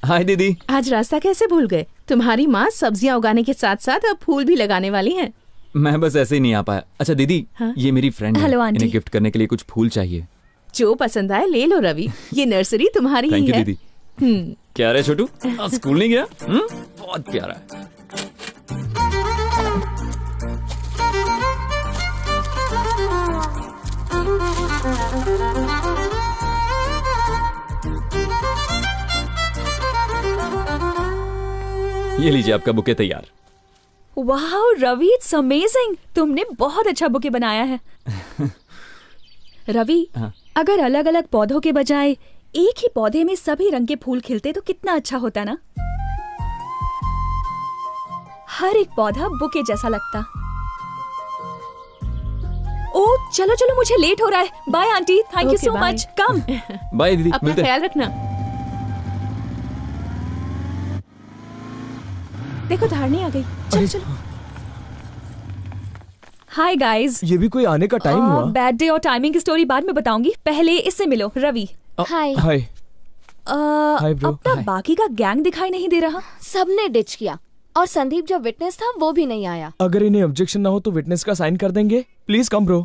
हाय दीदी। आज रास्ता कैसे भूल गए? तुम्हारी माँ सब्जियां उगाने के साथ साथ अब फूल भी लगाने वाली हैं। मैं बस ऐसे ही नहीं आ पाया। अच्छा दीदी हाँ? ये मेरी फ्रेंड है। Hello aunty. इन्हें गिफ्ट करने के लिए कुछ फूल चाहिए। जो पसंद आए ले लो रवि, ये नर्सरी तुम्हारी ही थैंक यू है। दीदी। क्या रहे छोटू, आज स्कूल नहीं गया? बहुत प्यारा है। ये लीजिए आपका बुके तैयार। वाह रवि, इट्स अमेजिंग। तुमने बहुत अच्छा बुके बनाया है। रवि हाँ। अगर अलग अलग पौधों के बजाय एक ही पौधे में सभी रंग के फूल खिलते तो कितना अच्छा होता ना। हर एक पौधा बुके जैसा लगता। ओ चलो चलो, मुझे लेट हो रहा है। Bye aunty, thank you so much. Come. Bye दीदी, अपना मिलते हैं। ख्याल रखना। देखो धारनी आ गई। चलो चलो। Hi guys. ये भी कोई आने का टाइम हुआ? बैड डे और टाइमिंग की स्टोरी बाद में बताऊंगी, पहले इससे मिलो। Ravi. Hi. Hi. Hi bro. अपना बाकी का गैंग दिखाई नहीं दे रहा। सबने डिच किया और संदीप जो विटनेस था वो भी नहीं आया। अगर इन्हें ऑब्जेक्शन ना हो तो विटनेस का साइन कर देंगे। Please come bro.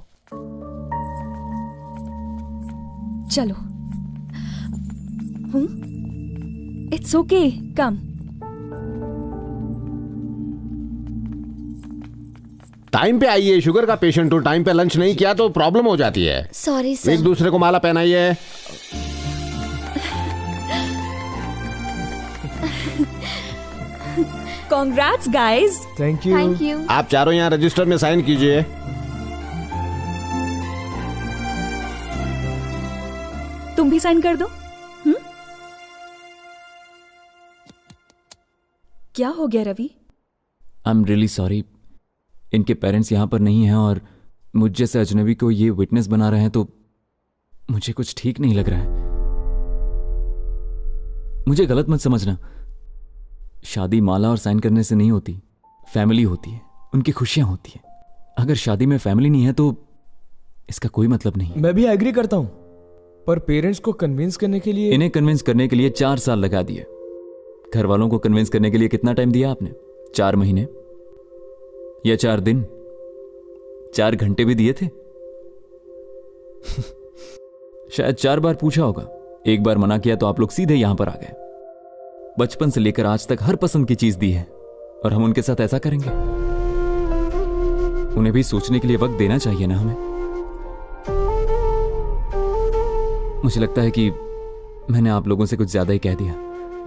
चलो। It's okay, come. टाइम पे आइए, शुगर का पेशेंट हो, टाइम पे लंच नहीं किया तो प्रॉब्लम हो जाती है। Sorry sir. एक दूसरे को माला पहनाइए। Congrats guys। Thank you. Thank you. आप चारों यहाँ रजिस्टर में साइन कीजिए। तुम भी साइन कर दो। क्या हो गया Ravi? I am really sorry. इनके पेरेंट्स यहाँ पर नहीं हैं और मुझ जैसे अजनबी को ये विटनेस बना रहे हैं तो मुझे कुछ ठीक नहीं लग रहा है। मुझे गलत मत समझना। शादी माला और साइन करने से नहीं होती, फैमिली होती है, उनकी खुशियां होती हैं। अगर शादी में फैमिली नहीं है तो इसका कोई मतलब नहीं। मैं भी एग्री करता हूँ, पर पेरेंट्स को कन्विंस करने के लिए इन्हें कन्विंस करने के लिए 4 साल लगा दिए। घर वालों को कन्विंस करने के लिए कितना टाइम दिया आपने? 4 महीने या 4 दिन? 4 घंटे भी दिए थे? शायद 4 बार पूछा होगा, 1 बार मना किया तो आप लोग सीधे यहां पर आ गए। बचपन से लेकर आज तक हर पसंद की चीज दी है और हम उनके साथ ऐसा करेंगे? उन्हें भी सोचने के लिए वक्त देना चाहिए ना हमें। मुझे लगता है कि मैंने आप लोगों से कुछ ज्यादा ही कह दिया।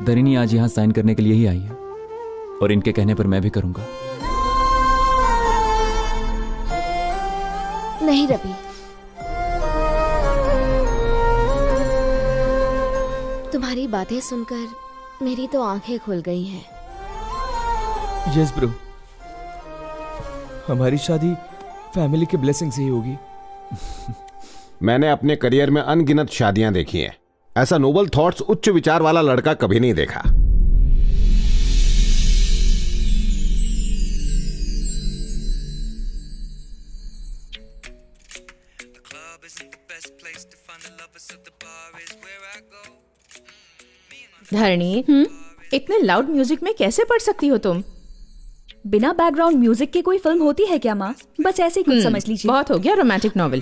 दरिनी आज यहां साइन करने के लिए ही आई है और इनके कहने पर मैं भी करूंगा। नहीं रवि, तुम्हारी बातें सुनकर मेरी तो आंखें खुल गई हैं। यस ब्रो, हमारी शादी फैमिली के ब्लेसिंग से ही होगी। मैंने अपने करियर में अनगिनत शादियां देखी हैं। ऐसा नोबल थॉट्स, उच्च विचार वाला लड़का कभी नहीं देखा। धरणी, इतने लाउड म्यूजिक में कैसे पढ़ सकती हो तुम? बिना बैकग्राउंड म्यूजिक के कोई फिल्म होती है क्या माँ? बस ऐसे ही कुछ समझ लीजिए। बहुत हो गया रोमांटिक नॉवेल।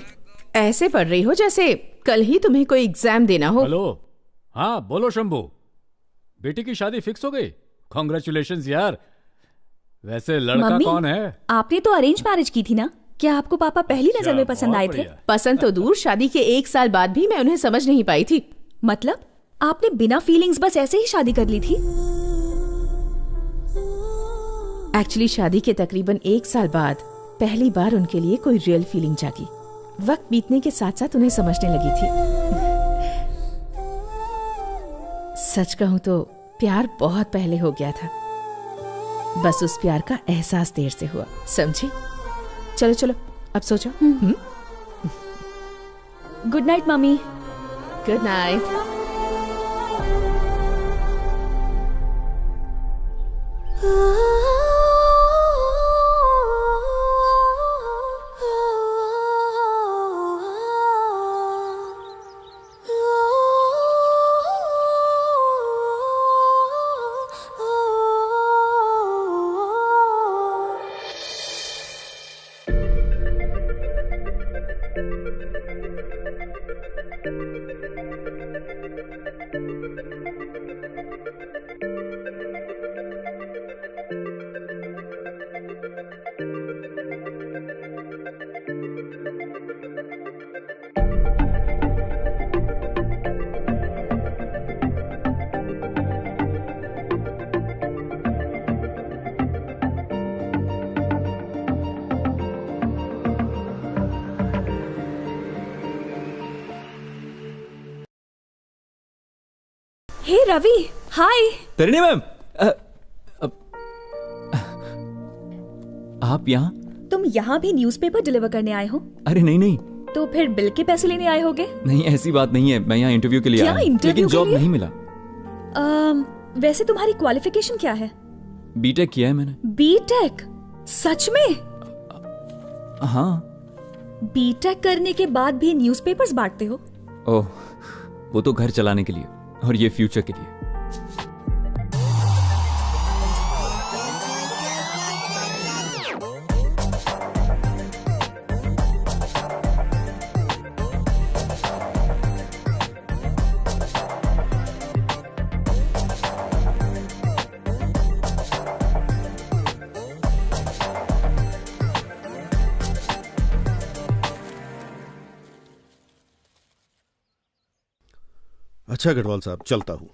ऐसे पढ़ रही हो जैसे कल ही तुम्हें कोई एग्जाम देना हो। हेलो, हाँ बोलो शंभू, बेटी की शादी फिक्स हो गई? कॉन्ग्रेचुलेशंस यार। वैसे लड़का मम्मी, कौन है? आपने तो अरेंज मैरिज की थी ना? क्या आपको पापा पहली नजर में पसंद आए थे? पसंद तो दूर, शादी के 1 साल बाद भी मैं उन्हें समझ नहीं पाई थी। मतलब आपने बिना फीलिंग्स बस ऐसे ही शादी कर ली थी? एक्चुअली शादी के तकरीबन 1 साल बाद पहली बार उनके लिए कोई रियल फीलिंग जागी। वक्त बीतने के साथ साथ उन्हें समझने लगी थी। सच कहूं तो प्यार बहुत पहले हो गया था, बस उस प्यार का एहसास देर से हुआ, समझी? चलो चलो अब सो जाओ। Good night mummy. Good night. Hey Ravi, hi. Tarini ma'am, आप यहाँ? तुम यहाँ भी न्यूज़पेपर डिलीवर करने आए हो? अरे नहीं नहीं। तो फिर बिल के पैसे लेने आए होगे? नहीं, ऐसी बात नहीं है। मैं यहाँ इंटरव्यू के लिए आया हूँ, लेकिन जॉब नहीं मिला। वैसे तुम्हारी क्वालिफिकेशन क्या है? बीटेक किया है मैंने। बीटेक? सच में? हाँ। बीटेक करने के बाद भी न्यूज़पेपर्स बांटते हो? ओह, वो तो घर चलाने के लिए और ये फ्यूचर के लिए। अच्छा गढ़वाल साहब, चलता हूँ,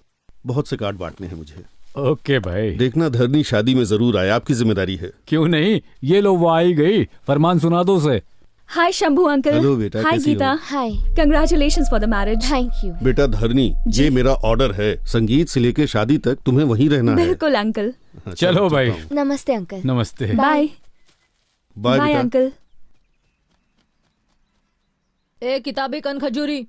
बहुत से कार्ड बांटने हैं मुझे। ओके भाई। देखना धरनी शादी में जरूर आए, आपकी जिम्मेदारी है। क्यों नहीं, ये लो वो आई गई, फरमान सुना दो उसे। हाय शंभू अंकल। हेलो बेटा, हाय कैसी गीता। हो? Hi. Congratulations for the marriage. Thank you. बेटा धरनी, ये मेरा ऑर्डर है, संगीत से लेके शादी तक तुम्हें वहीं रहना है। बिल्कुल अंकल। चलो भाई। नमस्ते अंकल। नमस्ते। Bye bye uncle. ए किताबी कन खजूरी,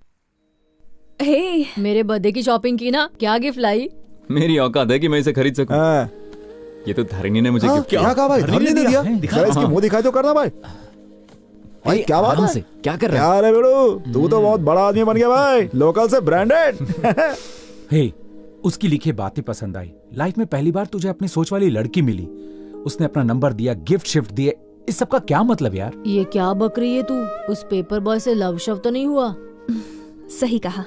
हे मेरे बर्थडे की शॉपिंग की ना? क्या गिफ्ट लाई? मेरी औकात है कि मैं इसे खरीद सकूं। ये तो धरणी ने मुझे गिफ्ट किया। क्या कहा भाई? धरनी ने दिया? दिखा इसकी मुंह दिखाई तो करना भाई। भाई क्या बात है? क्या कर रहा है? यार बेड़ू, तू तो बहुत बड़ा आदमी बन गया भाई, लोकल से ब्रांडेड। हे, उसकी लिखी बातें पसंद आई। लाइफ में पहली बार तुझे अपनी सोच वाली लड़की मिली, उसने अपना नंबर दिया, गिफ्ट शिफ्ट दिए, इस सब का क्या मतलब यार? ये क्या बक रही है तू? उस पेपर बॉय से लव शव तो नहीं हुआ? सही कहा,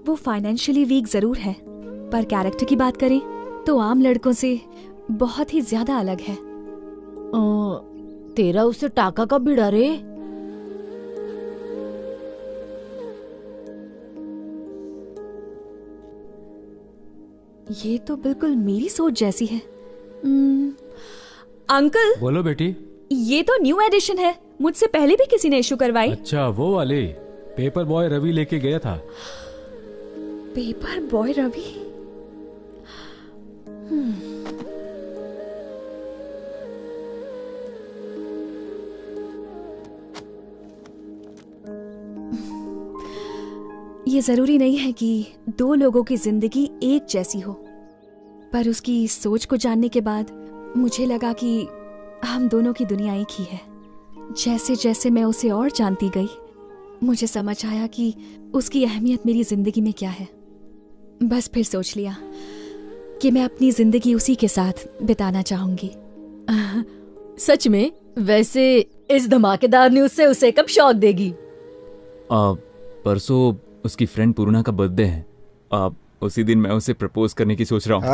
वो फाइनेंशियली वीक जरूर है, पर कैरेक्टर की बात करें तो आम लड़कों से बहुत ही ज्यादा अलग है। तेरा उससे टाका कब भिड़ा रे? ये तो बिल्कुल मेरी सोच जैसी है। अंकल। बोलो बेटी। ये तो न्यू एडिशन है, मुझसे पहले भी किसी ने इशू करवाई। अच्छा वो वाले, पेपर बॉय रवि लेके गया था। Paper boy Ravi? ये जरूरी नहीं है कि दो लोगों की जिंदगी एक जैसी हो, पर उसकी सोच को जानने के बाद मुझे लगा कि हम दोनों की दुनिया एक ही है। जैसे जैसे मैं उसे और जानती गई, मुझे समझ आया कि उसकी अहमियत मेरी जिंदगी में क्या है। बस फिर सोच लिया कि मैं अपनी जिंदगी उसी के साथ बिताना चाहूंगी। सच में? वैसे इस धमाकेदार न्यूज से उसे कब शॉक देगी? परसों उसकी फ्रेंड पूर्णा का बर्थडे है। उसी दिन मैं उसे प्रपोज करने की सोच रहा हूँ।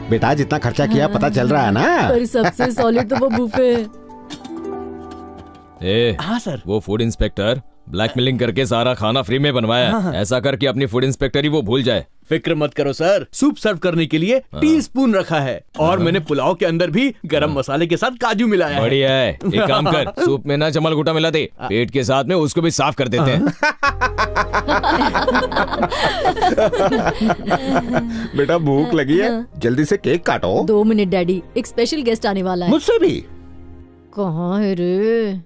बेटा जितना खर्चा किया पता चल रहा है ना। पर सबसे सॉलिड तो वो बुफे है। हाँ सर। वो फूड इंस्पेक्टर ब्लैकमेलिंग करके सारा खाना फ्री में बनवाया है। ऐसा करके अपनी फूड इंस्पेक्टर ही वो भूल जाए। फिक्र मत करो सर, सूप सर्व करने के लिए टीस्पून रखा है और मैंने पुलाव के अंदर भी गरम मसाले के साथ काजू मिलाया है। बढ़िया है। एक काम कर, सूप में ना जमल घुटा मिला दे, पेट के साथ में उसको भी साफ कर देते हैं। बेटा भूख लगी है, जल्दी से केक काटो। 2 मिनट डैडी, एक स्पेशल गेस्ट आने वाला है। मुझसे भी? कहाँ है रे?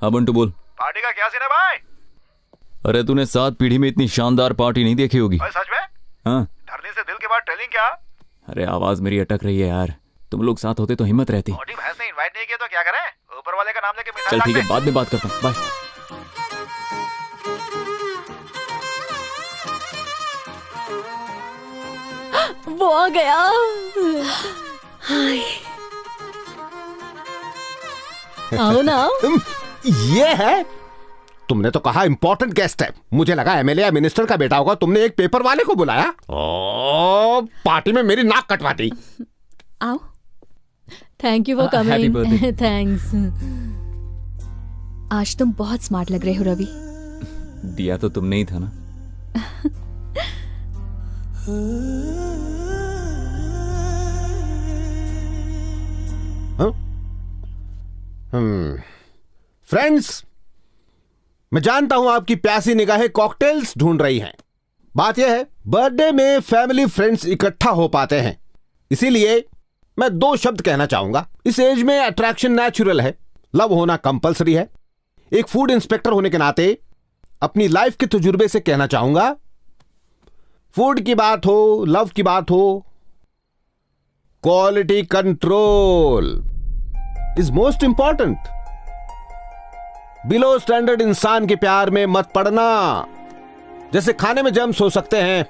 हाँ बंटू बोल। पार्टी का क्या सीन है भाई? अरे तूने 7 पीढ़ी में इतनी शानदार पार्टी नहीं देखी होगी। सच में? हाँ। धरने से दिल के बाद टेलिंग क्या? अरे आवाज मेरी अटक रही है यार। तुम लोग साथ होते तो हिम्मत रहती। मोटी भैंस ने इनवाइट नहीं किया तो क्या करें? ऊपर वाले का नाम लेके मिठाई चल ठीक है, मांगते। बाद में बात करता हूँ। बाय। वो आ गया। आओ ना। ये है? तुमने तो कहा इम्पोर्टेंट गेस्ट है, मुझे लगा एमएलए या मिनिस्टर का बेटा होगा। तुमने एक पेपर वाले को बुलाया। पार्टी में मेरी नाक कटवा दी। आओ। Thank you for coming. Thanks. आज तुम बहुत स्मार्ट लग रहे हो रवि। दिया तो तुमने ही था ना। फ्रेंड्स, मैं जानता हूं आपकी प्यासी निगाहें कॉकटेल्स ढूंढ रही हैं। बात यह है, बर्थडे में फैमिली फ्रेंड्स इकट्ठा हो पाते हैं, इसीलिए मैं 2 शब्द कहना चाहूंगा। इस एज में अट्रैक्शन नेचुरल है, लव होना कंपलसरी है। एक फूड इंस्पेक्टर होने के नाते अपनी लाइफ के तजुर्बे से कहना चाहूंगा, फूड की बात हो, लव की बात हो, quality control is most important. Below standard इंसान के प्यार में मत पड़ना। जैसे खाने में जर्म्स हो सकते हैं,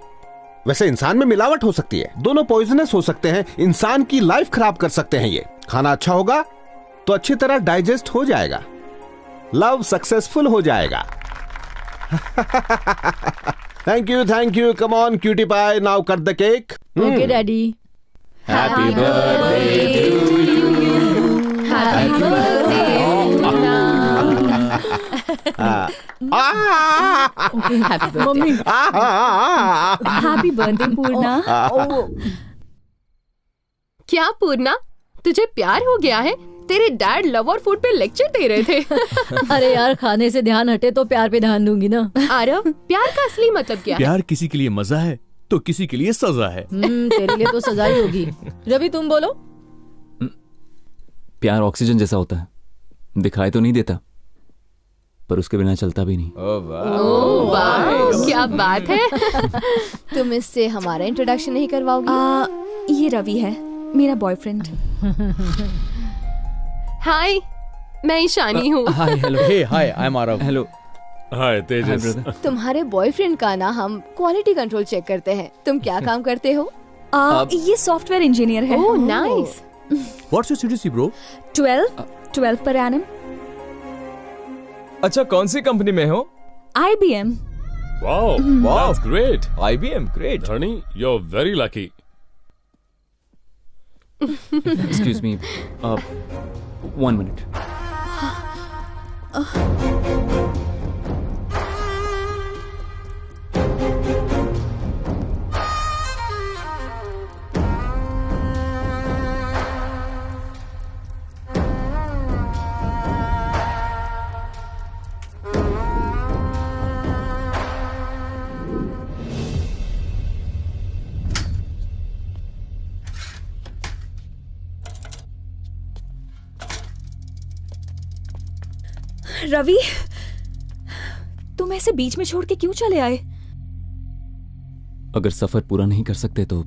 वैसे इंसान में मिलावट हो सकती है। दोनों पॉइजनस हो सकते हैं, इंसान की लाइफ खराब कर सकते हैं। ये खाना अच्छा होगा तो अच्छी तरह डाइजेस्ट हो जाएगा, लव सक्सेसफुल हो जाएगा। Thank you. Come on cutie pie, now cut the cake. Okay daddy. Happy birthday to you. Happy birthday mummy. Happy birthday Purna. क्या पूर्णा, तुझे प्यार हो गया है? तेरे डैड लव और फूड पे लेक्चर दे रहे थे। अरे यार, खाने से ध्यान हटे तो प्यार पे ध्यान दूंगी ना। आरव, प्यार का असली मतलब क्या है? प्यार किसी के लिए मजा है तो किसी के लिए सजा है। तेरे लिए तो सजा ही होगी। रवि तुम बोलो। प्यार ऑक्सीजन जैसा होता है, दिखाई तो नहीं देता पर उसके बिना चलता भी नहीं। ओह वाह, क्या बात है। तुम इससे हमारा इंट्रोडक्शन नहीं करवाओगी? ये रवि है, मेरा बॉयफ्रेंड। हाय, मैं ईशानी हूँ। Hi hello. Hey hi, I am Aarav. Hello. Hi Tejas. तुम्हारे बॉयफ्रेंड का ना हम क्वालिटी कंट्रोल चेक करते हैं। तुम क्या काम करते हो? ये सॉफ्टवेयर इंजीनियर है। Oh nice. What's your CTC bro? 12 per annum. अच्छा, कौन सी कंपनी में हो? IBM। Wow, that's great. IBM, great. Dhani, you're very lucky. Excuse me, 1 minute. Ravi, तुम ऐसे बीच में छोड़ के क्यों चले आए? अगर सफर पूरा नहीं कर सकते तो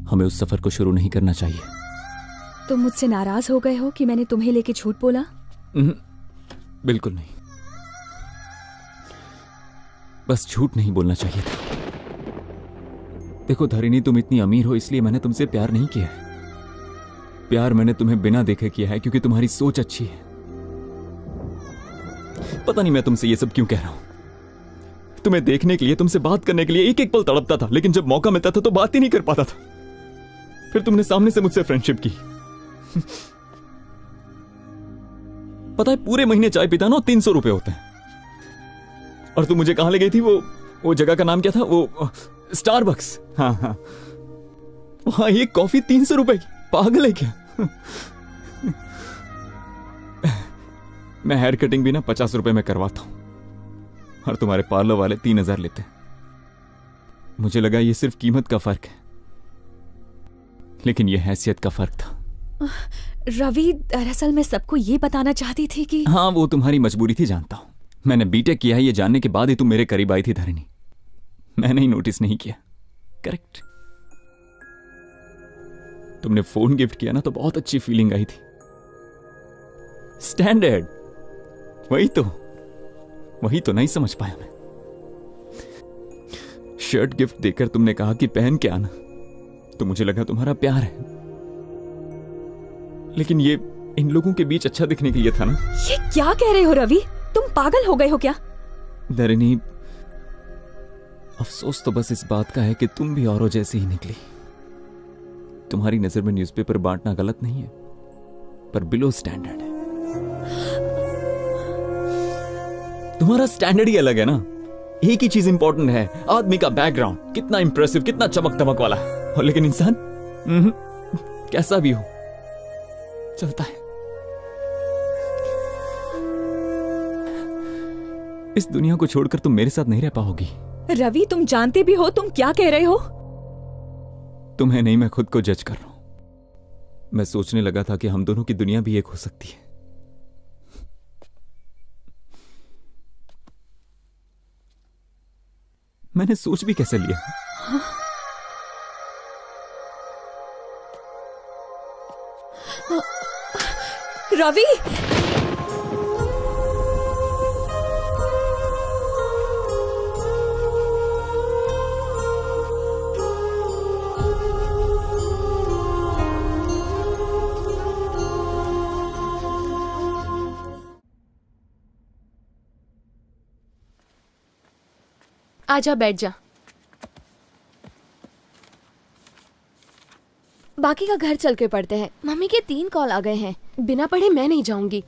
हमें उस सफर को शुरू नहीं करना चाहिए। तुम मुझसे नाराज हो गए हो कि मैंने तुम्हें लेके झूठ बोला? बिल्कुल नहीं, बस झूठ नहीं बोलना चाहिए था। देखो धरिणी, तुम इतनी अमीर हो इसलिए मैंने तुमसे प्यार नहीं किया है। प्यार मैंने तुम्हें बिना देखे किया है क्योंकि तुम्हारी सोच अच्छी है। पता नहीं मैं तुमसे ये सब क्यों कह रहा हूं। तुम्हें देखने के लिए, तुमसे बात करने के लिए एक एक पल तड़पता था, लेकिन जब मौका मिलता था तो बात ही नहीं कर पाता था। फिर तुमने सामने से मुझसे फ्रेंडशिप की। पता है पूरे महीने चाय पीता ना 300 रुपए होते हैं। और तुम मुझे कहां ले गई थी? वो जगह का नाम क्या था? वो स्टारबक्स। हाँ हाँ, वहां एक कॉफी 300 रुपए की। पागल है क्या? मैं हेयर कटिंग भी ना 50 रुपए में करवाता हूं और तुम्हारे पार्लर वाले 3000 लेते हैं। मुझे लगा ये सिर्फ कीमत का फर्क है, लेकिन ये हैसियत का फर्क था। रवि, दरअसल मैं सबको ये बताना चाहती थी कि हाँ, वो तुम्हारी मजबूरी थी, जानता हूं। मैंने बीटेक किया है ये जानने के बाद ही तुम मेरे करीब आई थी धरिणी। मैंने ही नोटिस नहीं किया। करेक्ट। तुमने फोन गिफ्ट किया ना तो बहुत अच्छी फीलिंग आई थी। स्टैंडर्ड, वही तो नहीं समझ पाया मैं। शर्ट गिफ्ट देकर तुमने कहा कि पहन के आना, तो मुझे लगा तुम्हारा प्यार है। लेकिन ये इन लोगों के बीच अच्छा दिखने के लिए था ना। ये क्या कह रहे हो रवि? तुम पागल हो गए हो क्या? धरिणी, अफसोस तो बस इस बात का है कि तुम भी औरों जैसी ही निकली। तुम्हारी नजर में न्यूज़पेपर बांटना गलत नहीं है, पर बिलो स्टैंडर्ड है। तुम्हारा स्टैंडर्ड ही अलग है ना। एक ही चीज इंपॉर्टेंट है, आदमी का बैकग्राउंड कितना इंप्रेसिव, कितना चमक दमक वाला है, और लेकिन इंसान कैसा भी हो चलता है। इस दुनिया को छोड़कर तुम मेरे साथ नहीं रह पाओगी। रवि, तुम जानते भी हो तुम क्या कह रहे हो? तुम्हें नहीं, मैं खुद को जज कर रहा हूं। मैं सोचने लगा था कि हम दोनों की दुनिया भी एक हो सकती है। मैंने सोच भी कैसे लिया? रवि, आजा, बैठ जा। बाकी का घर चल के पढ़ते हैं। मम्मी के 3 कॉल आ गए हैं। बिना पढ़े मैं नहीं जाऊंगी।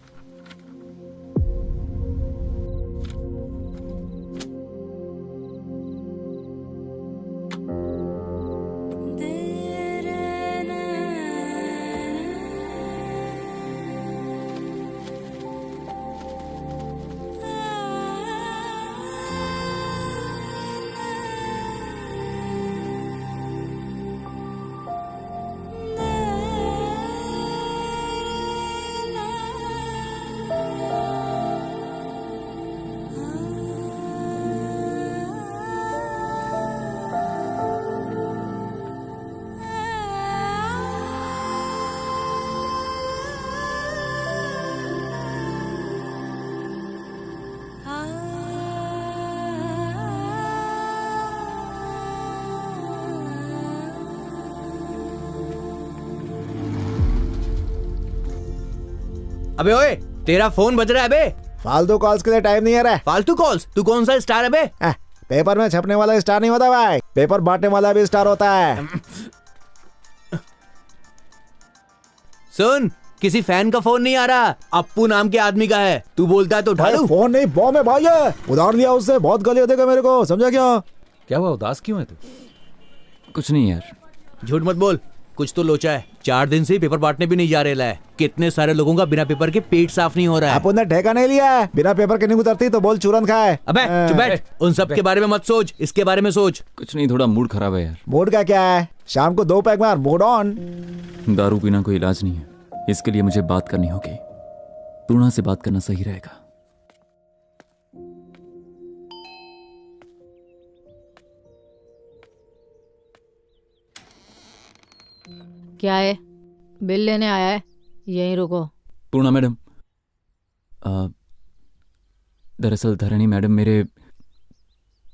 अबे ओए, तेरा फोन बज रहा है बे। फालतू कॉल्स के लिए टाइम नहीं आ रहा है। फालतू कॉल्स? तू कौन सा स्टार है बे? पेपर में छपने वाला स्टार नहीं होता भाई, पेपर बांटने वाला भी स्टार होता है। सुन, किसी फैन का फोन नहीं आ रहा, अप्पू नाम के आदमी का है। तू बोलता है तो उठा लूं? फोन नहीं, बॉम्ब है भाई, है उधार लिया उससे, बहुत गालियां देगा मेरे को, समझा क्या? क्या हुआ, उदास क्यों है तू? कुछ नहीं यार। झूठ मत बोल, कुछ तो लोचा है। 4 दिन से पेपर बांटने भी नहीं जा रहा है। कितने सारे लोगों का बिना पेपर के पेट साफ नहीं हो रहा है। अपन ने ठेका नहीं लिया है, बिना पेपर के नहीं उतरती तो बोल चूरन खाए। अबे चुप बैठ, उन सब के बारे में मत सोच, इसके बारे में सोच। कुछ नहीं, थोड़ा मूड खराब है यार। मूड का क्या है, शाम को 2 पैक मार, मूड ऑन। दारू पीना कोई इलाज नहीं है, इसके लिए मुझे बात करनी होगी। पूर्णा से बात करना सही रहेगा। क्या है? बिल लेने आया है? यहीं रुको। पूर्णा मैडम, दरअसल धरणी मैडम मेरे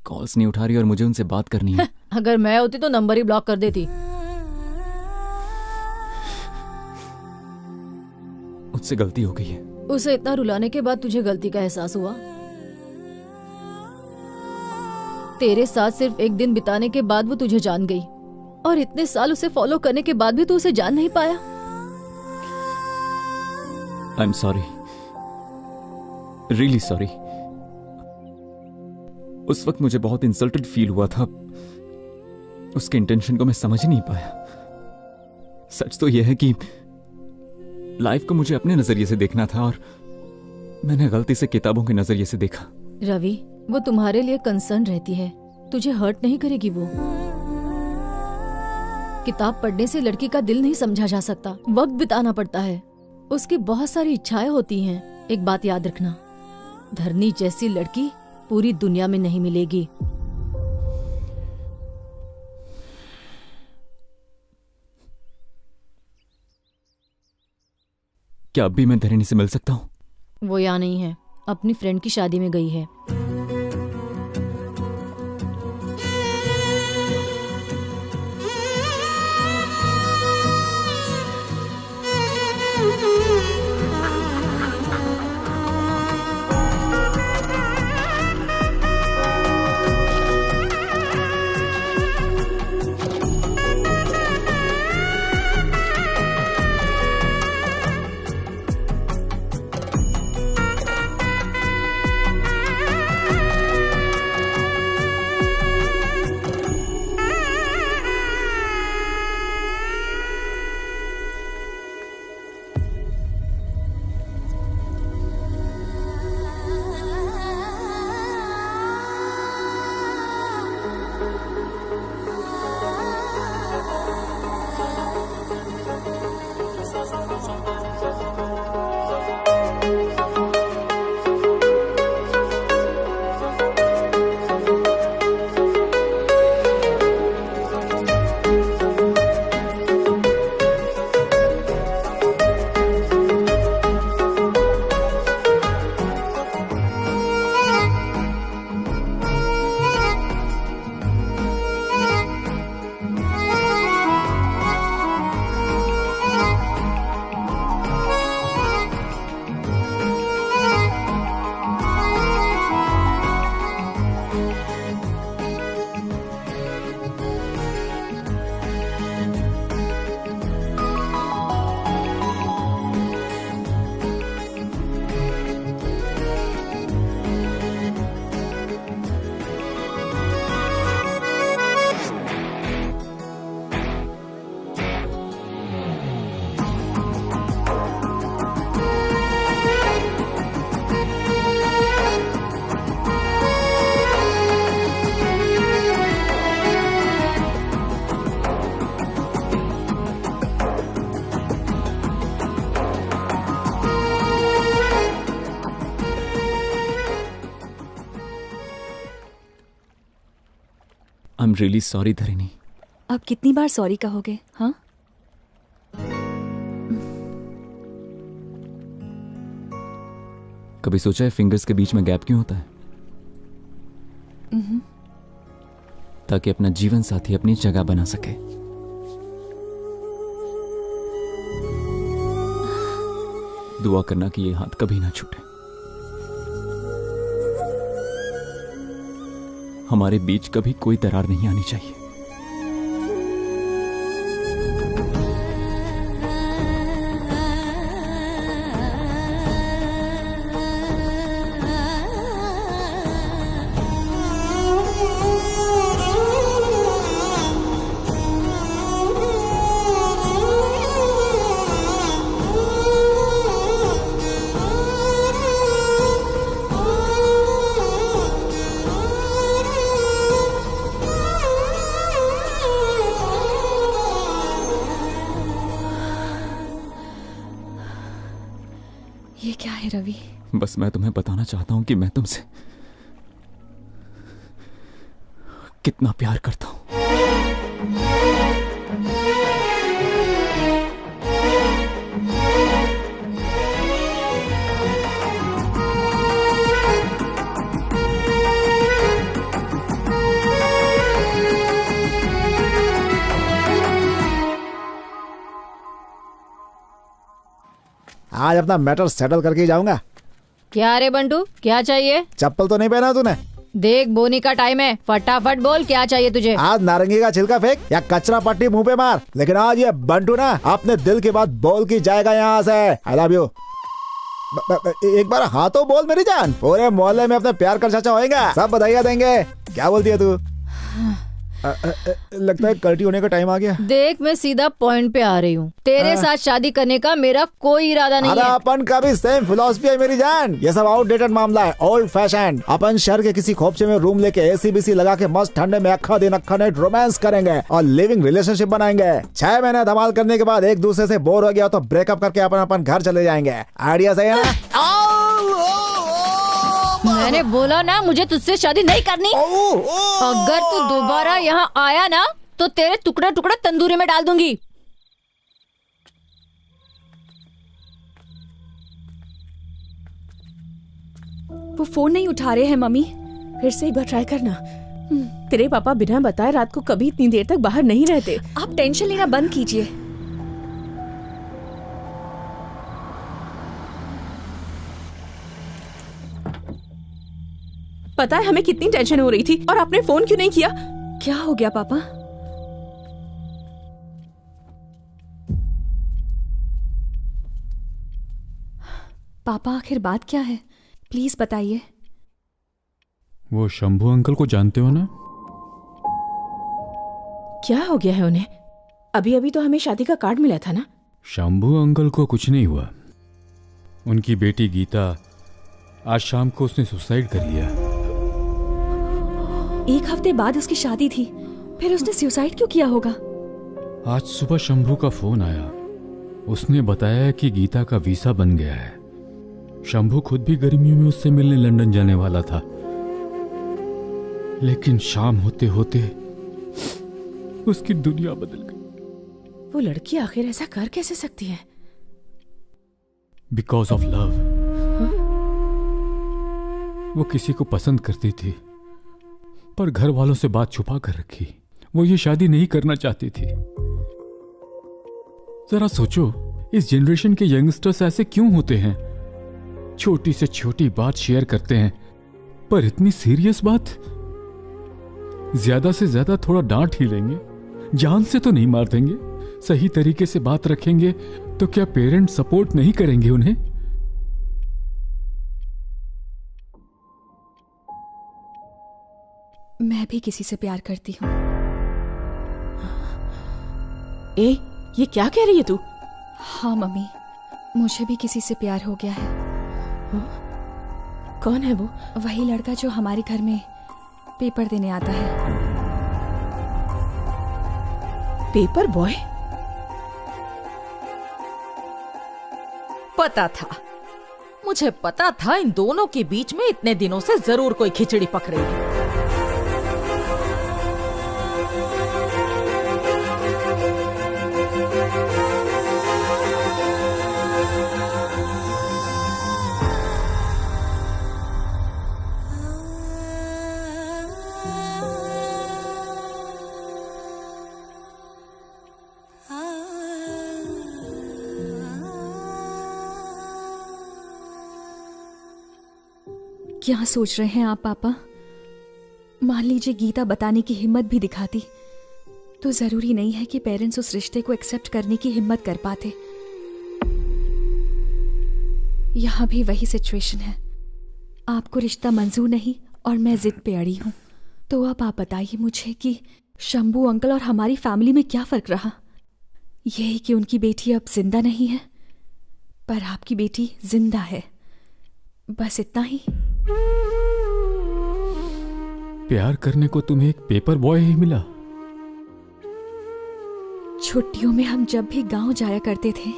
कॉल्स नहीं उठा रही और मुझे उनसे बात करनी है। अगर मैं होती तो नंबर ही ब्लॉक कर देती। मुझसे गलती हो गई है। उसे इतना रुलाने के बाद तुझे गलती का एहसास हुआ? तेरे साथ सिर्फ एक दिन बिताने के बाद वो तुझे जान गई, और इतने साल उसे फॉलो करने के बाद भी तू उसे जान नहीं पाया। I am sorry, really sorry. उस वक्त मुझे बहुत इंसल्टेड फील हुआ था। उसके इंटेंशन को मैं समझ ही नहीं पाया। सच तो यह है कि लाइफ को मुझे अपने नजरिए से देखना था और मैंने गलती से किताबों के नजरिए से देखा। रवि, वो तुम्हारे लिए कंसर्न रहती है, तुझे हर्ट नहीं करेगी। वो किताब पढ़ने से लड़की का दिल नहीं समझा जा सकता, वक्त बिताना पड़ता है। उसकी बहुत सारी इच्छाएं होती हैं। एक बात याद रखना, धरनी जैसी लड़की पूरी दुनिया में नहीं मिलेगी। क्या अब भी मैं धरणी से मिल सकता हूँ? वो यहाँ नहीं है, अपनी फ्रेंड की शादी में गई है। आई एम रियली सॉरी धरणी। अब कितनी बार सॉरी कहोगे? हाँ, कभी सोचा है फिंगर्स के बीच में गैप क्यों होता है? ताकि अपना जीवन साथी अपनी जगह बना सके। दुआ करना कि ये हाथ कभी ना छूटे। हमारे बीच कभी कोई दरार नहीं आनी चाहिए। है रवि? बस मैं तुम्हें बताना चाहता हूं कि मैं तुमसे कितना प्यार करता हूं। आज अपना मैटर सेटल करके ही जाऊंगा। क्या रे बंटू, क्या चाहिए? चप्पल तो नहीं पहना तूने? देख बोनी का टाइम है, फटाफट बोल क्या चाहिए तुझे? आज नारंगी का छिलका फेंक या कचरा पट्टी मुंह पे मार, लेकिन आज ये बंटू ना अपने दिल की बात बोल के जाएगा यहाँ से। I love you. एक बार हाँ तो बोल मेरी जान। पूरे मोहल्ले में अपने प्यार का चर्चा होएगा, सब बधाइयाँ देंगे। क्या बोलती है तू? लगता है कल्टी होने का टाइम आ गया। देख मैं सीधा पॉइंट पे आ रही हूँ। तेरे साथ शादी करने का मेरा कोई इरादा नहीं है। अपन का भी सेम फिलॉसफी है मेरी जान। ये सब आउटडेटेड मामला है, ओल्ड फैशन। अपन शहर के किसी खोपचे में रूम लेके एसी बीसी लगा के मस्त ठंडे में अक्खा दिन अक्खा नाइट रोमांस करेंगे और लिविंग रिलेशनशिप बनाएंगे। 6 महीने धमाल करने के बाद एक दूसरे से बोर हो गया तो ब्रेकअप करके अपन घर चले जाएंगे। आइडिया सही है ना? मैंने बोला ना मुझे तुझसे शादी नहीं करनी। अगर तू दोबारा यहाँ आया ना तो तेरे टुकड़े टुकड़े तंदूरी में डाल दूंगी। वो फोन नहीं उठा रहे हैं मम्मी। फिर से एक बार ट्राई करना। तेरे पापा बिना बताए रात को कभी इतनी देर तक बाहर नहीं रहते। आप टेंशन लेना बंद कीजिए। पता है हमें कितनी टेंशन हो रही थी और आपने फोन क्यों नहीं किया? क्या हो गया पापा? पापा आखिर बात क्या है, प्लीज बताइए। वो शंभू अंकल को जानते हो ना? क्या हो गया है उन्हें? अभी अभी तो हमें शादी का कार्ड मिला था ना। शंभू अंकल को कुछ नहीं हुआ। उनकी बेटी गीता आज शाम को उसने सुसाइड कर लिया। 1 हफ्ते बाद उसकी शादी थी, फिर उसने सुसाइड क्यों किया होगा? आज सुबह शंभू का फोन आया। उसने बताया कि गीता का वीसा बन गया है। शंभू खुद भी गर्मियों में उससे मिलने लंदन जाने वाला था, लेकिन शाम होते होते उसकी दुनिया बदल गई। वो लड़की आखिर ऐसा कर कैसे सकती है? Because of love. वो किसी को पसंद करती थी पर घर वालों से बात छुपा कर रखी। वो ये शादी नहीं करना चाहती थी। जरा सोचो, इस जनरेशन के यंगस्टर्स ऐसे क्यों होते हैं? छोटी से छोटी बात शेयर करते हैं, पर इतनी सीरियस बात? ज्यादा से ज्यादा थोड़ा डांट ही लेंगे, जान से तो नहीं मार देंगे। सही तरीके से बात रखेंगे तो क्या पेरेंट्स सपोर्ट नहीं करेंगे उन्हें? मैं भी किसी से प्यार करती हूँ। ये क्या कह रही है तू? हाँ मम्मी, मुझे भी किसी से प्यार हो गया है। कौन है वो? वही लड़का जो हमारे घर में पेपर देने आता है। Paper boy? पता था, मुझे पता था इन दोनों के बीच में इतने दिनों से जरूर कोई खिचड़ी पक रही है। क्या सोच रहे हैं आप पापा? मान लीजिए गीता बताने की हिम्मत भी दिखाती तो जरूरी नहीं है कि पेरेंट्स उस रिश्ते को एक्सेप्ट करने की हिम्मत कर पाते। यहां भी वही सिचुएशन है। आपको रिश्ता मंजूर नहीं और मैं जिद पे अड़ी हूं। तो अब आप बताइए मुझे कि शंभू अंकल और हमारी फैमिली में क्या फर्क रहा? यही कि उनकी बेटी अब जिंदा नहीं है, पर आपकी बेटी जिंदा है। बस इतना ही। प्यार करने को तुम्हें एक पेपर बॉय ही मिला? छुट्टियों में हम जब भी गांव जाया करते थे,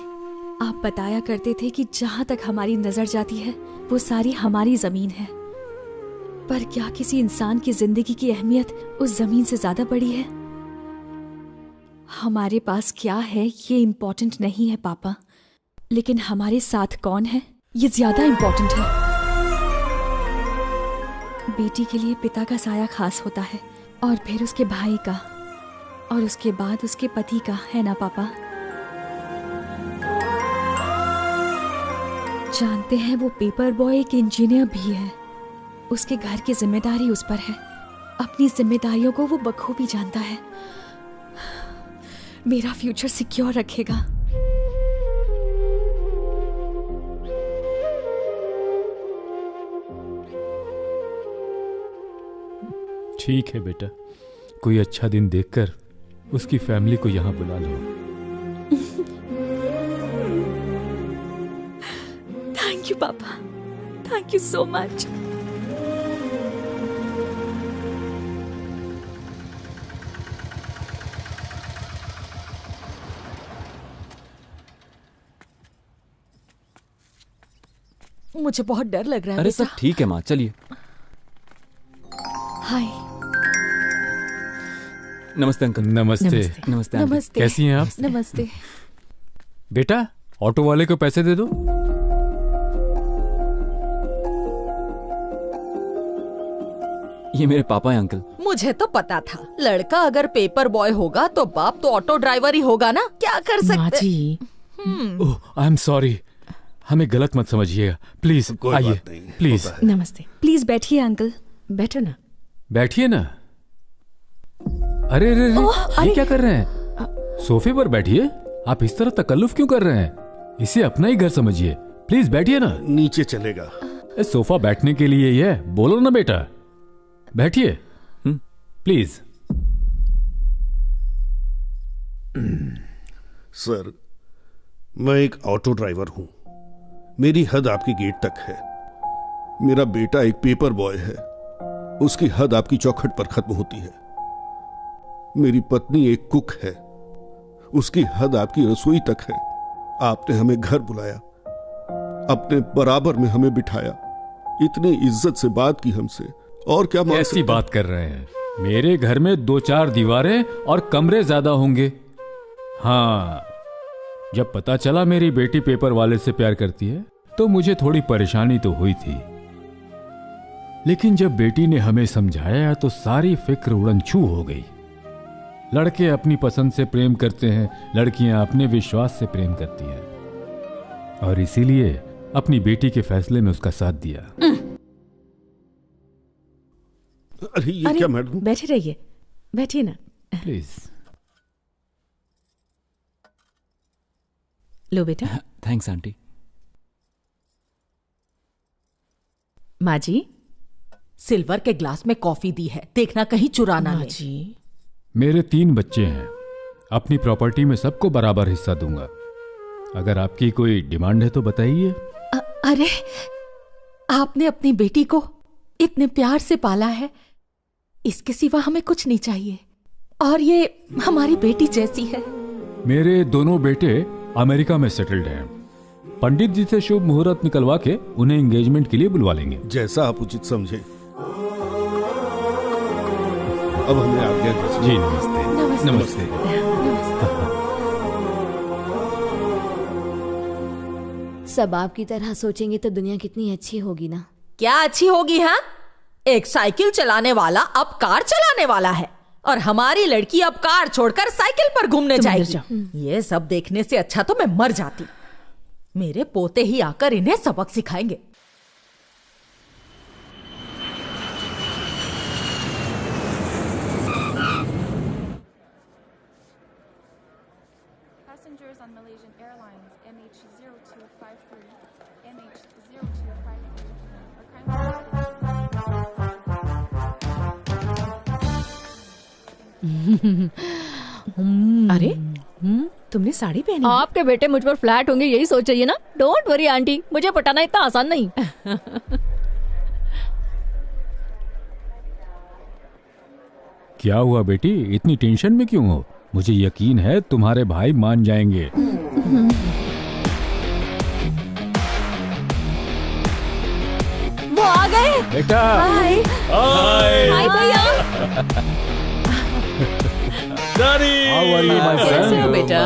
आप बताया करते थे कि जहाँ तक हमारी नजर जाती है वो सारी हमारी जमीन है, पर क्या किसी इंसान की जिंदगी की अहमियत उस जमीन से ज्यादा बड़ी है? हमारे पास क्या है ये इम्पोर्टेंट नहीं है पापा, लेकिन हमारे साथ कौन है ये ज्यादा इम्पोर्टेंट है। बेटी के लिए पिता का साया खास होता है, और फिर उसके भाई का, और उसके बाद उसके पति का, है ना पापा? जानते हैं वो पेपर बॉय एक इंजीनियर भी है, उसके घर की जिम्मेदारी उस पर है, अपनी जिम्मेदारियों को वो बखूबी जानता है। मेरा फ्यूचर सिक्योर रखेगा। ठीक है बेटा, कोई अच्छा दिन देखकर उसकी फैमिली को यहाँ बुला लो। थैंक यू पापा, थैंक यू सो मच। मुझे बहुत डर लग रहा है। अरे सब ठीक है माँ, चलिए। हाय। नमस्ते अंकल। नमस्ते। नमस्ते नमस्ते। कैसी हैं आप? नमस्ते। बेटा ऑटो वाले को पैसे दे दो। ये मेरे पापा हैं अंकल। मुझे तो पता था लड़का अगर पेपर बॉय होगा तो बाप तो ऑटो ड्राइवर ही होगा ना, क्या कर सकते। ओह आई एम सॉरी, हमें गलत मत समझिएगा प्लीज। आइए प्लीज। नमस्ते। प्लीज बैठिए अंकल। बैठो ना। बैठिए ना। अरे अरे अरे ये क्या कर रहे हैं? सोफे पर बैठिए। आप इस तरह तकल्लुफ क्यों कर रहे हैं? इसे अपना ही घर समझिए। प्लीज बैठिए ना। नीचे चलेगा। सोफा बैठने के लिए ही है, बोलो ना बेटा। बैठिए प्लीज। सर, मैं एक ऑटो ड्राइवर हूं। मेरी हद आपके गेट तक है। मेरा बेटा एक पेपर बॉय है, उसकी हद आपकी चौखट पर खत्म होती है। मेरी पत्नी एक कुक है, उसकी हद आपकी रसोई तक है। आपने हमें घर बुलाया, अपने बराबर में हमें बिठाया, इतनी इज्जत से बात की हमसे, और क्या मांग सकते? कैसी बात कर रहे हैं? मेरे घर में 2-4 दीवारें और कमरे ज्यादा होंगे। हाँ, जब पता चला मेरी बेटी पेपर वाले से प्यार करती है तो मुझे थोड़ी परेशानी तो हुई थी, लेकिन जब बेटी ने हमें समझाया तो सारी फिक्र उड़नछू हो गई। लड़के अपनी पसंद से प्रेम करते हैं, लड़कियां अपने विश्वास से प्रेम करती हैं, और इसीलिए अपनी बेटी के फैसले में उसका साथ दिया। अरे ये क्या मैडम? बैठे रहिए, बैठिए ना प्लीज। लो बेटा। Thanks aunty. माँ जी, सिल्वर के ग्लास में कॉफी दी है, देखना कहीं चुराना नहीं। जी, मेरे 3 बच्चे हैं, अपनी प्रॉपर्टी में सबको बराबर हिस्सा दूंगा। अगर आपकी कोई डिमांड है तो बताइए। अरे, आपने अपनी बेटी को इतने प्यार से पाला है, इसके सिवा हमें कुछ नहीं चाहिए, और ये हमारी बेटी जैसी है। मेरे दोनों बेटे अमेरिका में सेटल्ड हैं। पंडित जी से शुभ मुहूर्त निकलवा के उन्हें एंगेजमेंट के लिए बुलवा लेंगे। जैसा आप उचित समझे। अब हमें आज्ञा दीजिए। जी नमस्ते। नमस्ते। सब आपकी तरह सोचेंगे तो दुनिया कितनी अच्छी होगी ना। क्या अच्छी होगी? हाँ, एक साइकिल चलाने वाला अब कार चलाने वाला है, और हमारी लड़की अब कार छोड़कर साइकिल पर घूमने जाएगी। ये सब देखने से अच्छा तो मैं मर जाती। मेरे पोते ही आकर इन्हें सबक सिखाएंगे। अरे तुमने साड़ी पहनी? आपके बेटे मुझ पर फ्लैट होंगे यही सोच रही है ना। डोंट वरी आंटी, मुझे पटाना इतना आसान नहीं। क्या हुआ बेटी, इतनी टेंशन में क्यों हो? मुझे यकीन है तुम्हारे भाई मान जाएंगे। बेटा। हाय हाय भैया। Daddy how are you my कैसे हो फ्रेंड? बेटा?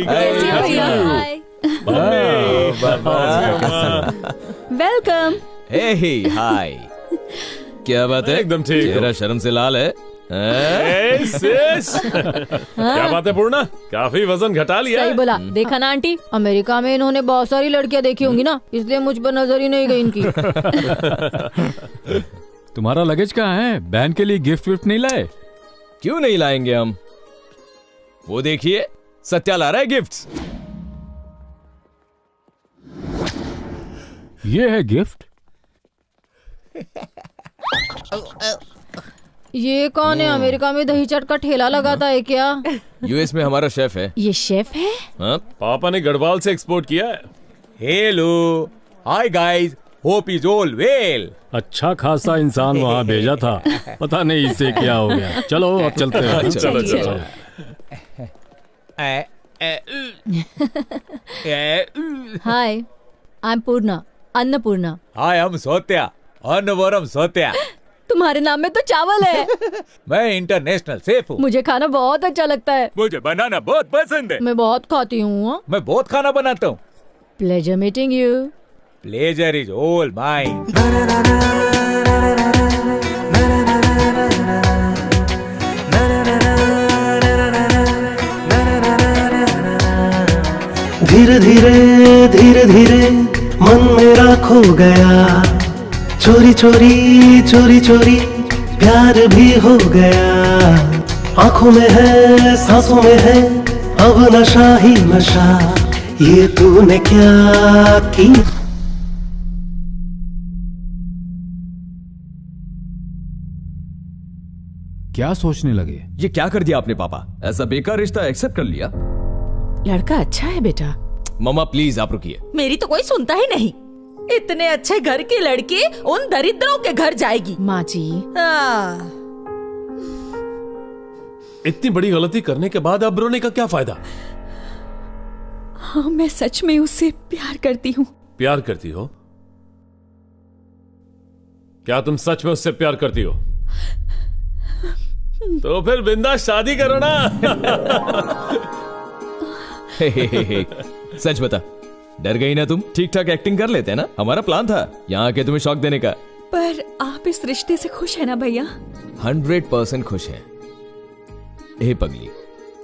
कैसे हो भैया? वेलकम। Hey hi. क्या बात है? एकदम ठीक हो। चेहरा शर्म से लाल है। ए, सिस। क्या बात है पूर्णा, काफी वजन घटा लिया सही है। बोला। देखा ना आंटी, अमेरिका में इन्होंने बहुत सारी लड़कियां देखी होंगी ना, इसलिए मुझ पर नजर ही नहीं गई इनकी। तुम्हारा लगेज कहाँ है? बहन के लिए गिफ्ट विफ्ट नहीं लाए? क्यों नहीं लाएंगे हम? वो देखिए, सत्या ला रहा है गिफ्ट्स। ये है गिफ्ट। ये कौन है? अमेरिका में दही चट का ठेला लगाता है क्या? यूएस में हमारा शेफ है। ये शेफ है? हाँ? पापा ने गढ़वाल से एक्सपोर्ट किया है। Hello, hi guys, hope is all well. अच्छा खासा इंसान वहाँ भेजा था, पता नहीं इसे क्या हो गया। चलो अब चलते हैं। चलो चलो। हाय, आई एम पूर्णा, अन्नपूर्णा। हाय, हम सोत्या, अन्नवरम सोत्या। तुम्हारे नाम में तो चावल है। मैं इंटरनेशनल शेफ हूँ। मुझे खाना बहुत अच्छा लगता है। मुझे बनाना बहुत पसंद है। मैं बहुत खाती हूँ। मैं बहुत खाना बनाता हूँ। Pleasure meeting you. Pleasure is all mine. धीरे धीरे धीरे धीरे मन मेरा खो गया, चोरी चोरी चोरी चोरी प्यार भी हो गया। आंखों में है, सांसों में है, अब नशा ही नशा। ये तूने क्या की? क्या सोचने लगे? ये क्या कर दिया आपने पापा? ऐसा बेकार रिश्ता एक्सेप्ट कर लिया? लड़का अच्छा है बेटा। मम्मा प्लीज आप रुकिए। मेरी तो कोई सुनता ही नहीं। इतने अच्छे घर की लड़की उन दरिद्रों के घर जाएगी। माँ जी, इतनी बड़ी गलती करने के बाद अब रोने का क्या फायदा? हाँ, मैं सच में उससे प्यार करती हूँ। प्यार करती हो? क्या तुम सच में उससे प्यार करती हो? तो फिर बिंदास शादी करो ना। हे, सच बता, डर गई ना तुम? ठीक ठाक एक्टिंग कर लेते हैं ना? हमारा प्लान था यहाँ आके तुम्हें शॉक देने का। पर आप इस रिश्ते से खुश है ना भैया? 100% खुश है। ए पगली,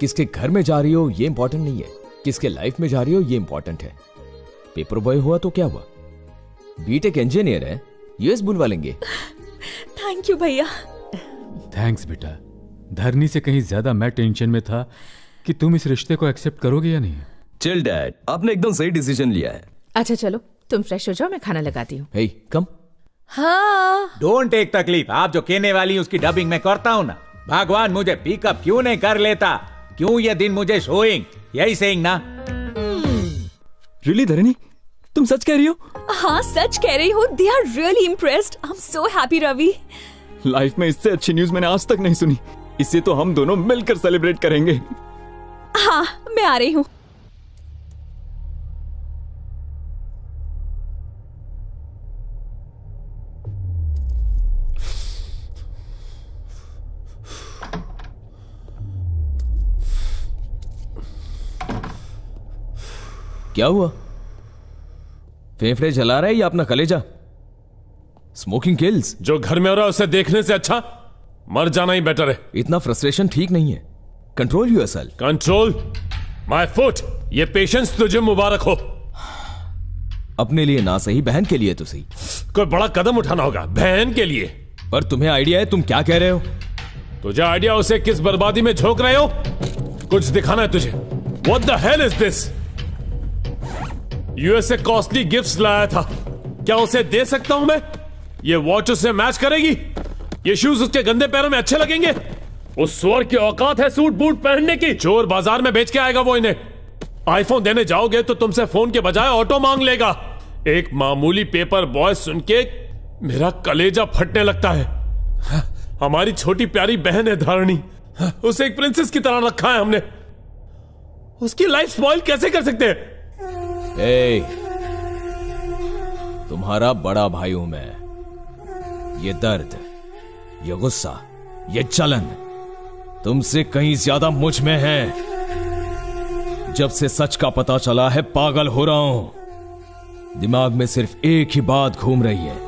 किसके घर में जा रही हो ये इंपॉर्टेंट नहीं है, किसके लाइफ में जा रही हो ये इंपॉर्टेंट है। पेपर बॉय हुआ तो क्या हुआ, बीटेक इंजीनियर है, यूएस बुलवा लेंगे। थैंक यू भैया। थैंक्स बेटा। धरनी से कहीं ज्यादा मैं टेंशन में था कि तुम इस रिश्ते को एक्सेप्ट करोगे या नहीं। चिल डैड, आपने एकदम सही डिसीजन लिया है। अच्छा चलो तुम फ्रेश हो जाओ, मैं खाना लगाती हूँ। हे कम। हाँ, डोंट टेक तकलीफ। आप जो कहने वाली उसकी डबिंग मैं करता हूँ ना। भगवान मुझे पिकअप क्यों नहीं कर लेता? क्यों ये दिन मुझे शोइंग? यही सेइंग ना। रियली धरनी, तुम सच कह रही हो? हाँ, सच कह रही हूँ। They are really impressed. I am so happy Ravi. Life में इससे अच्छी न्यूज मैंने आज तक नहीं सुनी। इससे तो हम दोनों मिलकर सेलिब्रेट करेंगे। हाँ, मैं आ रही हूँ। क्या हुआ? फेफड़े जला रहा है या अपना कलेजा? Smoking kills. जो घर में हो रहा है उसे देखने से अच्छा मर जाना ही बेटर है। इतना फ्रस्ट्रेशन ठीक नहीं है। Control yourself. Control my foot. ये पेशेंस तुझे मुबारक हो। अपने लिए ना सही, बहन के लिए तो सही। कोई बड़ा कदम उठाना होगा बहन के लिए। पर तुम्हें आइडिया है? तुम क्या कह रहे हो? तुझे आइडिया? उसे किस बर्बादी में झोंक रहे हो? कुछ दिखाना है तुझे? What the hell is this? US से कॉस्टली गिफ्ट्स लाया था, क्या उसे दे सकता हूं मैं? ये वॉच उससे मैच करेगी? ये शूज उसके गंदे पैरों में अच्छे लगेंगे? उस सुअर की औकात है सूट बूट पहनने की? चोर बाजार में बेच के आएगा वो इन्हें। आईफोन देने जाओगे तो तुमसे फोन के बजाय ऑटो मांग लेगा। एक मामूली पेपर बॉय सुन के मेरा कलेजा फटने लगता है। हमारी छोटी प्यारी बहन है धरणी, उसे एक प्रिंसेस की तरह रखा है हमने। उसकी लाइफ स्पॉइल कैसे कर सकते हैं? तुम्हारा बड़ा भाई हूं मैं, ये दर्द, ये गुस्सा, ये जलन तुमसे कहीं ज्यादा मुझ में है। जब से सच का पता चला है पागल हो रहा हूं। दिमाग में सिर्फ एक ही बात घूम रही है,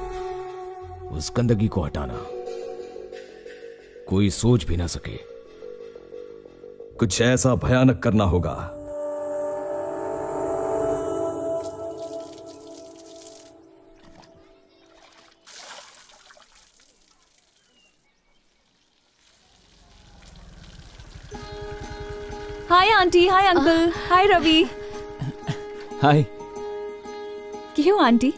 उस गंदगी को हटाना। कोई सोच भी ना सके। कुछ ऐसा भयानक करना होगा। हाय आंटी, हाय अंकल, हाय रवि। हाय। क्यों आंटी,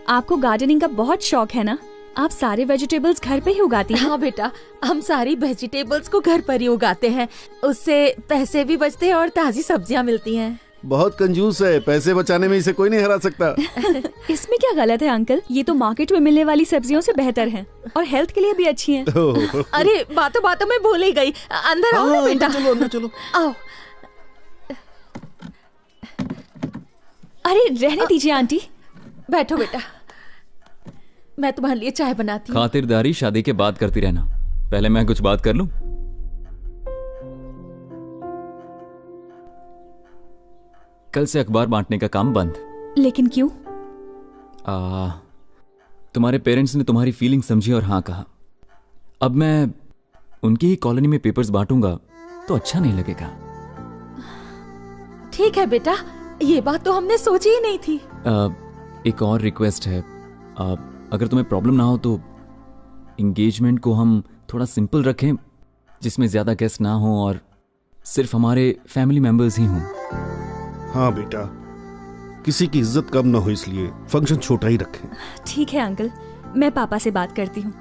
आपको गार्डनिंग का बहुत शौक है ना? आप सारे वेजिटेबल्स घर पे ही उगाती हैं? हाँ बेटा, हम सारी वेजिटेबल्स को घर पर ही उगाते हैं। उससे पैसे भी बचते हैं और ताजी सब्जियाँ मिलती हैं। बहुत कंजूस है, पैसे बचाने में इसे कोई नहीं हरा सकता। इसमें क्या गलत है अंकल? ये तो मार्केट में मिलने वाली सब्जियों से बेहतर हैं और हेल्थ के लिए भी अच्छी हैं। अरे बातों बातों में भूल ही गई। अंदर आओ ना बेटा। चलो अंदर चलो। आओ। अरे रहने दीजिए आंटी। बैठो बेटा, मैं तुम्हारे लिए चाय बनाती हूँ। खातिरदारी शादी के बाद करती रहना, पहले मैं कुछ बात कर लूं। कल से अखबार बांटने का काम बंद। लेकिन क्यों? तुम्हारे पेरेंट्स ने तुम्हारी फीलिंग समझी और हाँ कहा। अब मैं उनकी ही कॉलोनी में पेपर्स बांटूंगा तो अच्छा नहीं लगेगा। ठीक है बेटा, ये बात तो हमने सोची ही नहीं थी। एक और रिक्वेस्ट है, अगर तुम्हें प्रॉब्लम ना हो तो एंगेजमेंट को हम थोड़ा सिंपल रखें, जिसमें ज्यादा गेस्ट ना हो और सिर्फ हमारे फैमिली मेंबर्स ही हों। हाँ बेटा, किसी की इज्जत कम ना हो इसलिए फंक्शन छोटा ही रखें। ठीक है अंकल, मैं पापा से बात करती हूँ।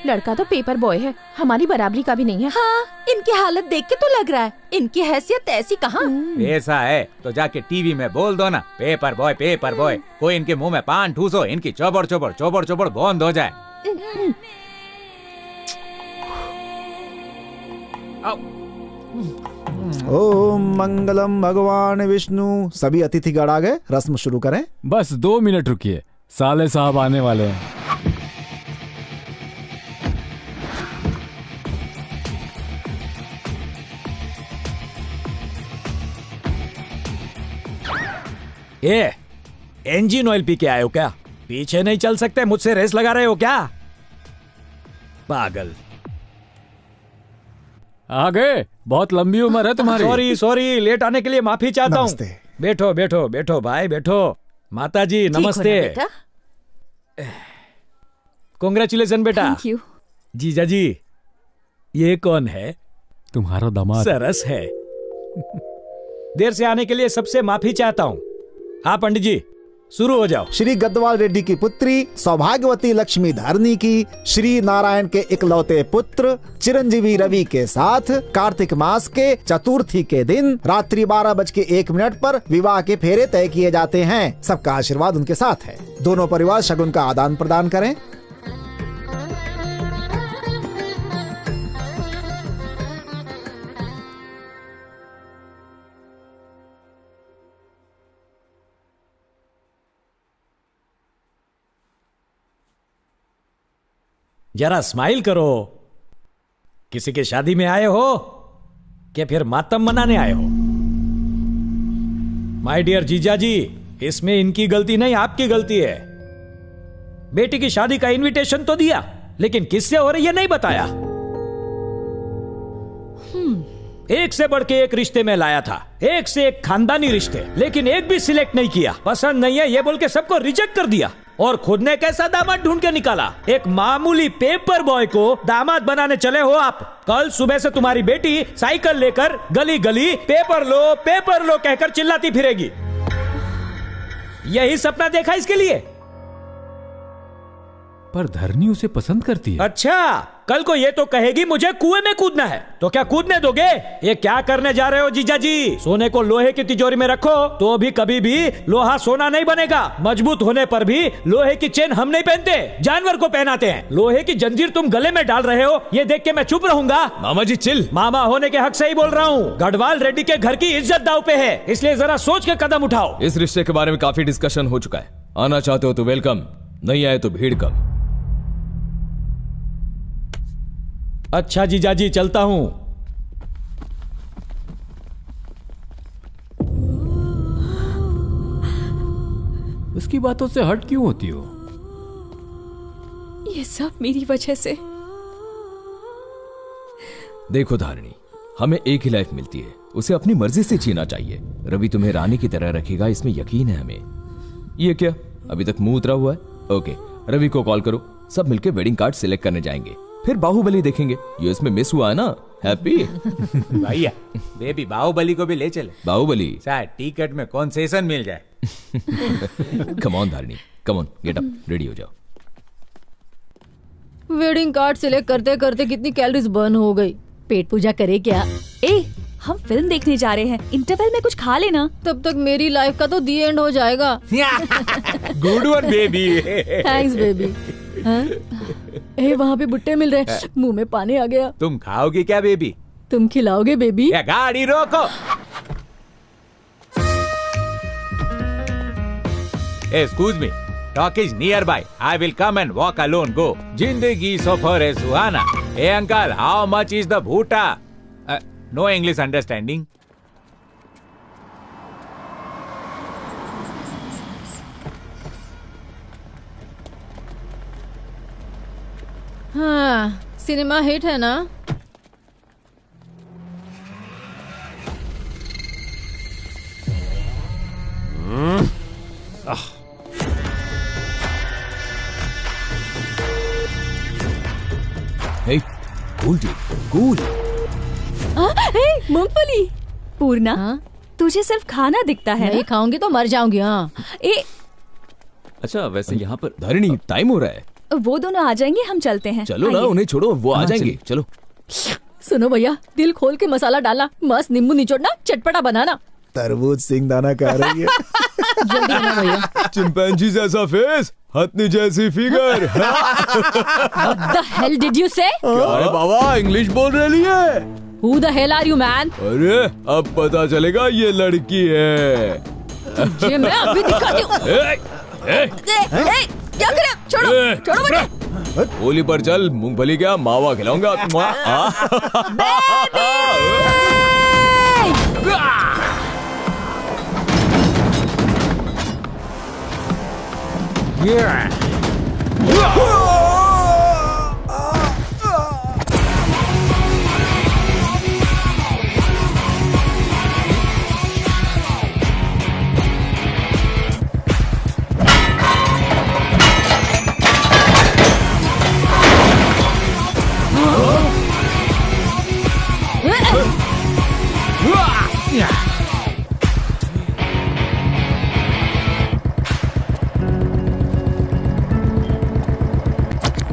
लड़का तो पेपर बॉय है, हमारी बराबरी का भी नहीं है। हाँ, इनकी हालत देख के तो लग रहा है इनकी हैसियत ऐसी कहाँ। ऐसा है तो जाके टीवी में बोल दो ना, पेपर बॉय पेपर बॉय। कोई इनके मुंह में पान ठूसो, इनकी चौबड़ चौबड़ चौबड़ चौबड़ बंद हो जाए। ओम मंगलम भगवान विष्णु। सभी अतिथिगण आ गए, रस्म शुरू करें। बस 2 मिनट रुकिए, साले साहब आने वाले हैं। इंजन ऑयल पी के आए हो क्या? पीछे नहीं चल सकते, मुझसे रेस लगा रहे हो क्या? पागल। आ गए, बहुत लंबी उम्र है तुम्हारी। सॉरी सॉरी, लेट आने के लिए माफी चाहता हूँ। बैठो बैठो बैठो भाई बैठो। माता जी नमस्ते। कांग्रेचुलेशन बेटा। Thank you. जीजा जी, ये कौन है? तुम्हारा दामाद। सरस है। देर से आने के लिए सबसे माफी चाहता हूँ। हाँ पंडित जी, शुरू हो जाओ। श्री गद्वाल रेड्डी की पुत्री सौभाग्यवती लक्ष्मी धारनी की श्री नारायण के इकलौते पुत्र चिरंजीवी रवि के साथ कार्तिक मास के चतुर्थी के दिन रात्रि 12:01 पर विवाह के फेरे तय किए जाते हैं। सबका आशीर्वाद उनके साथ है। दोनों परिवार शगुन का आदान प्रदान करें। जरा स्माइल करो। किसी की शादी में आए हो कि फिर मातम मनाने आए हो? माय डियर जीजा जी, इसमें इनकी गलती नहीं, आपकी गलती है। बेटी की शादी का इनविटेशन तो दिया, लेकिन किससे हो रही है नहीं बताया। एक से बढ़ के एक रिश्ते में लाया था, एक से एक खानदानी रिश्ते, लेकिन एक भी सिलेक्ट नहीं किया। पसंद नहीं है ये बोल के सबको रिजेक्ट कर दिया और खुद ने कैसा दामाद ढूंढ के निकाला। एक मामूली पेपर बॉय को दामाद बनाने चले हो आप। कल सुबह से तुम्हारी बेटी साइकिल लेकर गली गली पेपर लो कहकर चिल्लाती फिरेगी। यही सपना देखा इसके लिए? पर धरनी उसे पसंद करती है। अच्छा, कल को ये तो कहेगी मुझे कुएं में कूदना है, तो क्या कूदने दोगे? ये क्या करने जा रहे हो जीजा जी? सोने को लोहे की तिजोरी में रखो तो भी कभी भी लोहा सोना नहीं बनेगा। मजबूत होने पर भी लोहे की चेन हम नहीं पहनते, जानवर को पहनाते हैं। लोहे की जंजीर तुम गले में डाल रहे हो, ये देख के मैं चुप रहूंगा? मामा जी चिल। मामा होने के हक से ही बोल रहा हूँ। गढ़वाल रेड्डी के घर की इज्जत दाव पे है, इसलिए जरा सोच के कदम उठाओ। इस रिश्ते के बारे में काफी डिस्कशन हो चुका है। आना चाहते हो तो वेलकम, नहीं आए तो भीड़ कम। अच्छा जीजा जी, चलता हूं। उसकी बातों से हट क्यों होती हो? ये सब मेरी वजह से। देखो धारिणी, हमें एक ही लाइफ मिलती है, उसे अपनी मर्जी से जीना चाहिए। रवि तुम्हें रानी की तरह रखेगा, इसमें यकीन है हमें। ये क्या, अभी तक मुंह उतरा हुआ है? ओके, रवि को कॉल करो, सब मिलके वेडिंग कार्ड सिलेक्ट करने जाएंगे, फिर बाहुबली देखेंगे। ये इसमें मिस हुआ है ना? हैप्पी? भैया, बेबी बाहुबली को भी ले चले। बाहुबली शायद टिकट में कंसेशन मिल जाए। Come on Dharini, come on, get up, ready हो जाओ। वेडिंग कार्ड सिलेक्ट करते करते कितनी कैलोरीज बर्न हो गई। पेट पूजा करे क्या? ए, हम फिल्म देखने जा रहे हैं, इंटरवल में कुछ खा लेना। तब तक मेरी लाइफ का तो दी एंड हो जाएगा। Good one baby. Thanks baby. ए, वहाँ पे भुट्टे मिल रहे, मुंह में पानी आ गया। तुम खाओगी क्या बेबी? तुम खिलाओगे बेबी? या गाड़ी रोको। Excuse me, talk is nearby. I will come and walk alone. Go. जिंदगी सफर है सुहाना. Hey uncle, how much is the bhuta? No English understanding. हाँ, सिनेमा हिट है ना? Hey, cool dude, cool. मूंगफली। पूर्णा, तुझे सिर्फ खाना दिखता है? नहीं खाऊंगी तो मर जाऊंगी। हाँ। अच्छा, वैसे यहाँ पर धारिणी, टाइम हो रहा है। वो दोनों आ जाएंगे, हम चलते हैं। चलो ना, उन्हें छोड़ो, वो आ जाएंगे। चलो। सुनो भैया, दिल खोल के मसाला डालना, मस्त नींबू निचोड़ना, चटपटा बनाना। तरबूज सिंगदाना खा रही है। जल्दी आना भैया। चिंपैंजी जैसा फेस, हथनी जैसी figure. What the hell did you say? अरे बाबा, इंग्लिश बोल रही है। Who the hell are you man? अरे अब पता चलेगा ये लड़की है। तुझे मैं अभी दिखाती हूँ। क्या करे? छोड़ो, छोड़ो मुझे। होली पर चल, मूंगफली क्या मावा खिलाऊंगा।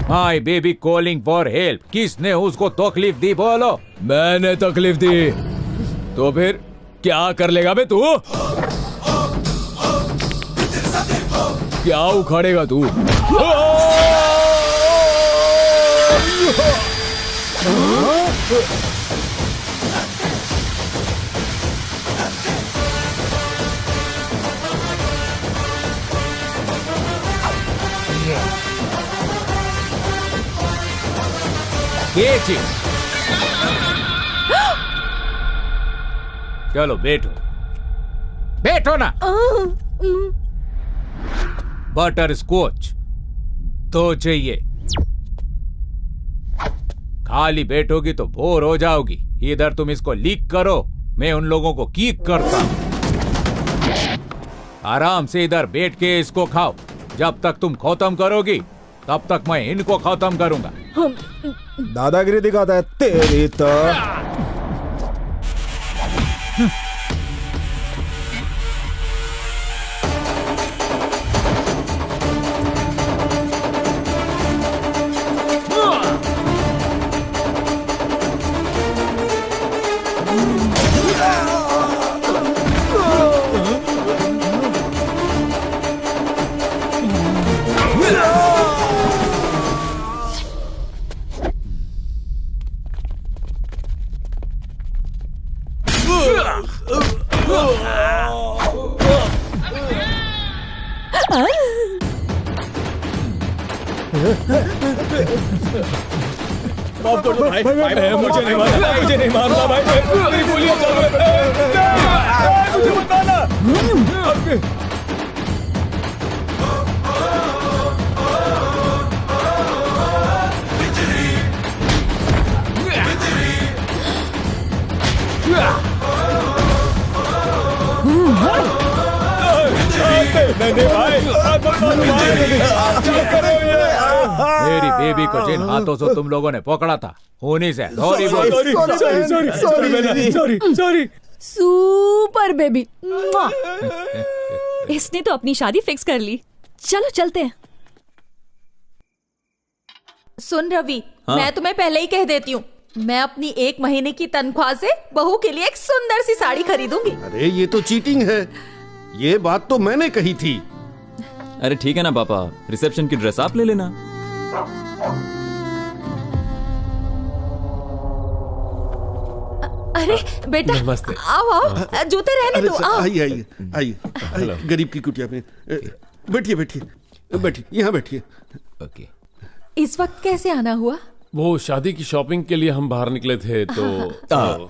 My baby calling for help. किसने उसको तकलीफ दी बोलो? मैंने तकलीफ दी तो फिर क्या कर लेगा बे तू? क्या उखाड़ेगा तू? चलो बैठो, बैठो ना। बटर स्कॉच तो चाहिए। खाली बैठोगी तो बोर हो जाओगी। इधर तुम इसको लीक करो, मैं उन लोगों को कीक करता हूं। आराम से इधर बैठ के इसको खाओ। जब तक तुम खत्म करोगी तब तक मैं इनको खत्म करूंगा। दादागिरी दिखाता है तेरी तो। माफ कर दो भाई, मुझे नहीं मारना, मुझे नहीं मारना भाई, मेरी गोलियां चल रही हैं, मुझे मत मारना। नहीं भाई, मेरी बेबी को जिन हाथों से तुम लोगों ने पकड़ा था उन्हीं से सॉरी सॉरी। Super baby. इसने तो अपनी शादी फिक्स कर ली। चलो चलते हैं। सुन रवि, हाँ? मैं तुम्हें पहले ही कह देती हूँ, मैं अपनी 1 महीने की तनख्वाह से बहू के लिए एक सुंदर सी साड़ी खरीदूंगी। अरे ये तो चीटिंग है, ये बात तो मैंने कही थी। अरे ठीक है ना पापा, रिसेप्शन की ड्रेस आप ले लेना। अरे बेटा, नमस्ते। आओ आओ, जूते रहने दो, आओ। आइए आइए आइए, गरीब की कुटिया में बैठिए बैठिए बैठिए, यहाँ बैठिए। ओके। इस वक्त कैसे आना हुआ? वो शादी की शॉपिंग के लिए हम बाहर निकले थे तो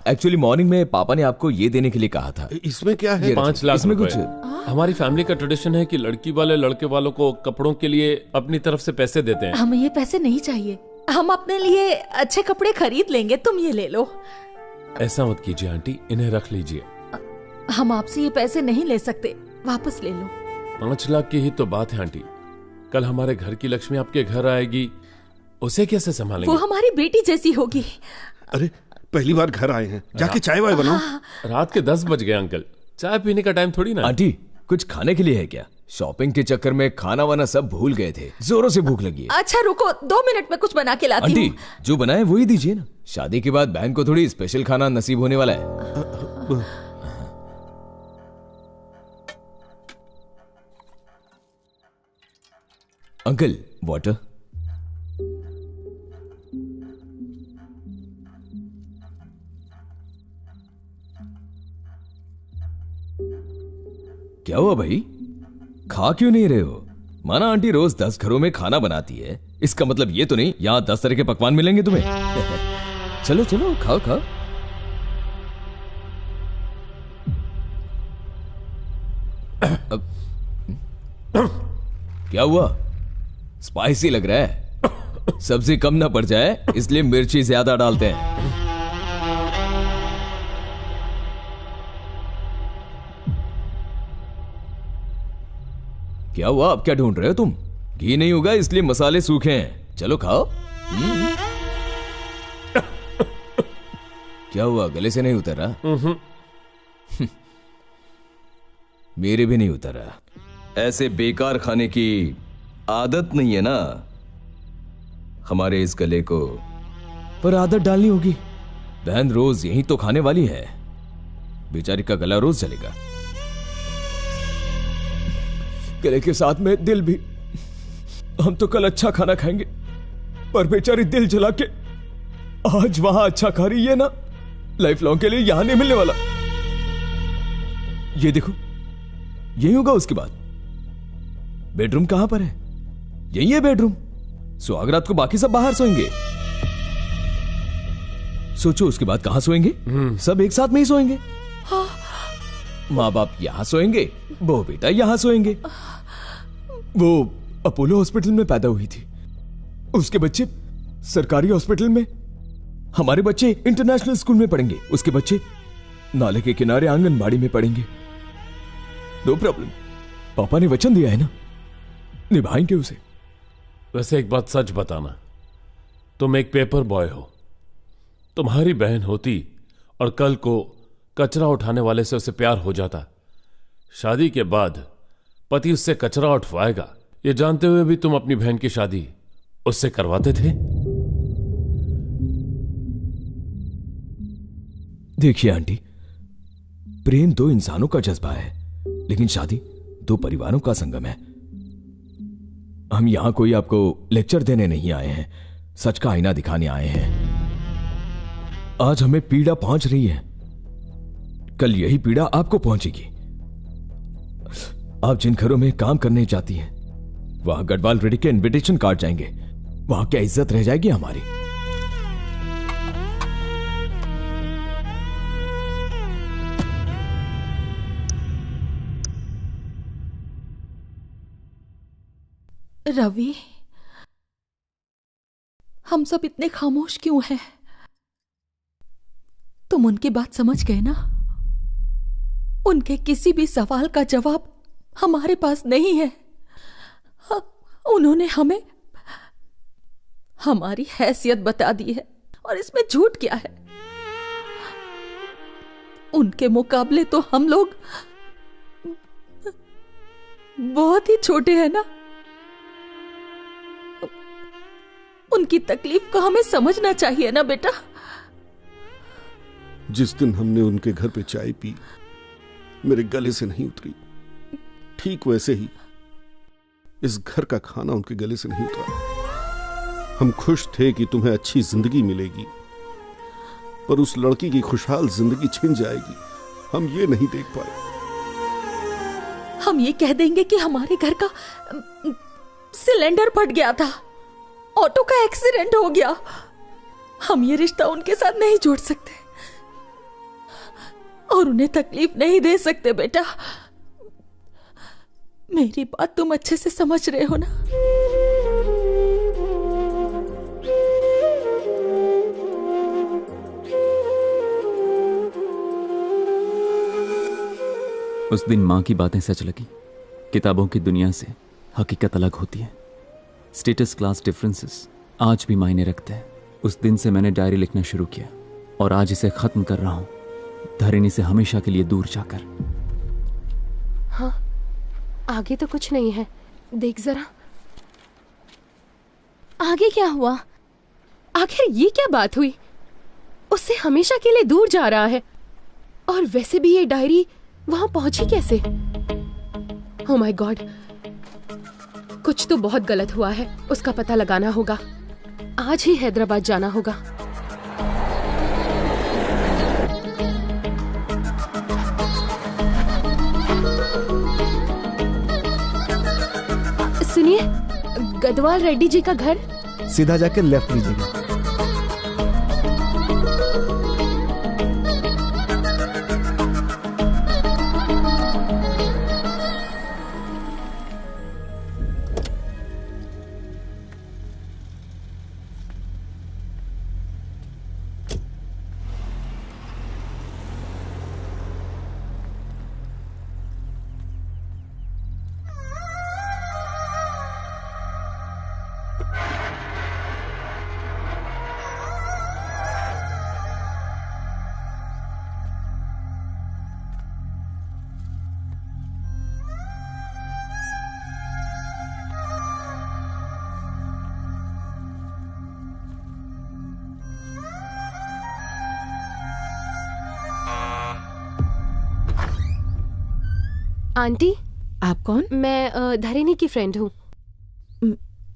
एक्चुअली मॉर्निंग में पापा ने आपको ये देने के लिए कहा था। इसमें क्या है? 5 लाख इसमें रुपए। कुछ हमारी फैमिली का ट्रेडिशन है कि लड़की वाले लड़के वालों को कपड़ों के लिए अपनी तरफ से पैसे देते हैं। हमें ये पैसे नहीं चाहिए, हम अपने लिए अच्छे कपड़े खरीद लेंगे, तुम ये ले लो। ऐसा मत कीजिए आंटी, इन्हें रख लीजिए। हम आपसे ये पैसे नहीं ले सकते, वापस ले लो। 5 लाख की ही तो बात है आंटी। कल हमारे घर की लक्ष्मी आपके घर आएगी, उसे कैसे संभालेंगे? वो हमारी बेटी जैसी होगी। अरे पहली बार घर आए हैं, जाके चाय वाय बनाओ। रात के 10 बज गए अंकल, चाय पीने का टाइम थोड़ी ना। आंटी कुछ खाने के लिए है क्या? शॉपिंग के चक्कर में खाना वाना सब भूल गए थे, जोरों से भूख लगी है। अच्छा रुको, 2 मिनट में कुछ बना के लाती हूँ। आंटी जो बनाए वही दीजिए ना, शादी के बाद बहन को थोड़ी स्पेशल खाना नसीब होने वाला है। Uncle water. क्या हुआ भाई, खा क्यों नहीं रहे हो? माना आंटी रोज 10 घरों में खाना बनाती है, इसका मतलब ये तो नहीं यहां 10 तरह के पकवान मिलेंगे तुम्हें। चलो चलो खाओ खाओ। क्या हुआ, स्पाइसी लग रहा है? सब्जी कम ना पड़ जाए इसलिए मिर्ची ज्यादा डालते हैं। क्या हुआ, अब क्या ढूंढ रहे हो तुम? घी नहीं होगा इसलिए मसाले सूखे हैं, चलो खाओ। क्या हुआ, गले से नहीं उतरा? मेरे भी नहीं उतरा। ऐसे बेकार खाने की आदत नहीं है ना हमारे इस गले को, पर आदत डालनी होगी। बहन रोज यही तो खाने वाली है, बेचारी का गला रोज चलेगा। गले के साथ में दिल भी। हम तो कल अच्छा खाना खाएंगे, पर बेचारी दिल जला के आज वहां अच्छा खा रही है ना, लाइफ लॉन्ग के लिए यहां नहीं मिलने वाला। ये देखो, यही होगा उसके बाद। बेडरूम कहां पर है? यही है बेडरूम। सुहागरात को बाकी सब बाहर सोएंगे। सोचो उसके बाद कहां सोएंगे? सब एक साथ में ही सोएंगे। माँ बाप यहां सोएंगे, बहू बेटा यहां सोएंगे। वो अपोलो हॉस्पिटल में पैदा हुई थी, उसके बच्चे सरकारी हॉस्पिटल में। हमारे बच्चे इंटरनेशनल स्कूल में पढ़ेंगे, उसके बच्चे नाले के किनारे आंगनबाड़ी में पढ़ेंगे। नो प्रॉब्लम, पापा ने वचन दिया है ना, निभाएंगे उसे। वैसे एक बात सच बताना, तुम एक पेपर बॉय हो। तुम्हारी बहन होती और कल को कचरा उठाने वाले से उसे प्यार हो जाता, शादी के बाद पति उससे कचरा उठवाएगा, ये जानते हुए भी तुम अपनी बहन की शादी उससे करवाते थे। देखिए आंटी, प्रेम 2 इंसानों का जज्बा है, लेकिन शादी 2 परिवारों का संगम है। हम यहां कोई आपको लेक्चर देने नहीं आए हैं, सच का आईना दिखाने आए हैं। आज हमें पीड़ा पहुंच रही है, कल यही पीड़ा आपको पहुंचेगी। आप जिन घरों में काम करने जाती हैं, वहां गढ़वाल रेड्डी के इनविटेशन कार्ड जाएंगे। वहां क्या इज्जत रह जाएगी हमारी? रवि, हम सब इतने खामोश क्यों हैं? तुम उनकी बात समझ गए ना? उनके किसी भी सवाल का जवाब हमारे पास नहीं है। उन्होंने हमें हमारी हैसियत बता दी है और इसमें झूठ क्या है? उनके मुकाबले तो हम लोग बहुत ही छोटे हैं ना। उनकी तकलीफ को हमें समझना चाहिए ना बेटा। जिस दिन हमने उनके घर पे चाय पी, मेरे गले से नहीं उतरी, ठीक वैसे ही इस घर का खाना उनके गले से नहीं उतरा। हम खुश थे कि तुम्हें अच्छी जिंदगी मिलेगी, पर उस लड़की की खुशहाल जिंदगी छिन जाएगी, हम ये नहीं देख पाए। हम ये कह देंगे कि हमारे घर का सिलेंडर फट गया था, ऑटो का एक्सीडेंट हो गया। हम ये रिश्ता उनके साथ नहीं जोड़ सकते और उन्हें तकलीफ नहीं दे सकते बेटा। मेरी बात तुम अच्छे से समझ रहे हो ना? उस दिन माँ की बातें सच लगी। किताबों की दुनिया से हकीकत अलग होती है। स्टेटस क्लास डिफरेंसेस आज भी मायने रखते हैं। उस दिन से मैंने डायरी लिखना शुरू किया और आज इसे खत्म कर रहा हूं, धरणि से हमेशा के लिए दूर जाकर। हाँ, आगे तो कुछ नहीं है। देख जरा। आगे क्या हुआ? आखिर ये क्या बात हुई? उससे हमेशा के लिए दूर जा रहा है। और वैसे भी ये डायरी वहां पहुंची कैसे? ओह माय गॉड, कुछ तो बहुत गलत हुआ है। उसका पता लगाना होगा। आज ही हैदराबाद जाना होगा। सुनिए, गढ़वाल रेड्डी जी का घर सीधा जाकर लेफ्ट लीजिएगा। आंटी, आप कौन? मैं धरणि की फ्रेंड हूँ।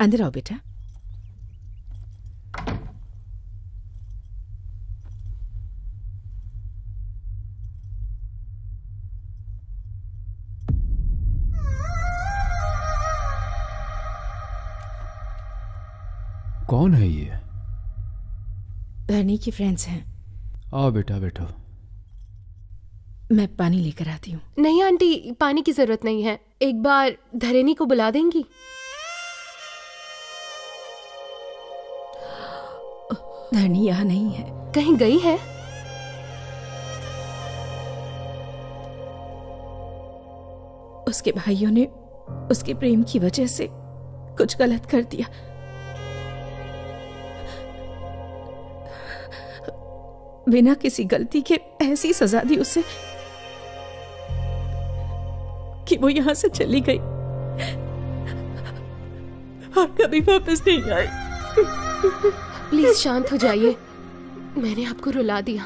अंदर आओ बेटा। कौन है ये? धरनी की फ्रेंड्स हैं। आओ बेटा, बैठो। मैं पानी लेकर आती हूँ। नहीं आंटी, पानी की जरूरत नहीं है। एक बार धरणि को बुला देंगी? धरनी यहाँ नहीं है। कहीं गई है? उसके भाइयों ने उसके प्रेम की वजह से कुछ गलत कर दिया। बिना किसी गलती के ऐसी सजा दी उसे कि वो यहां से चली गई और कभी वापस नहीं आई। प्लीज शांत हो जाइए। मैंने आपको रुला दिया।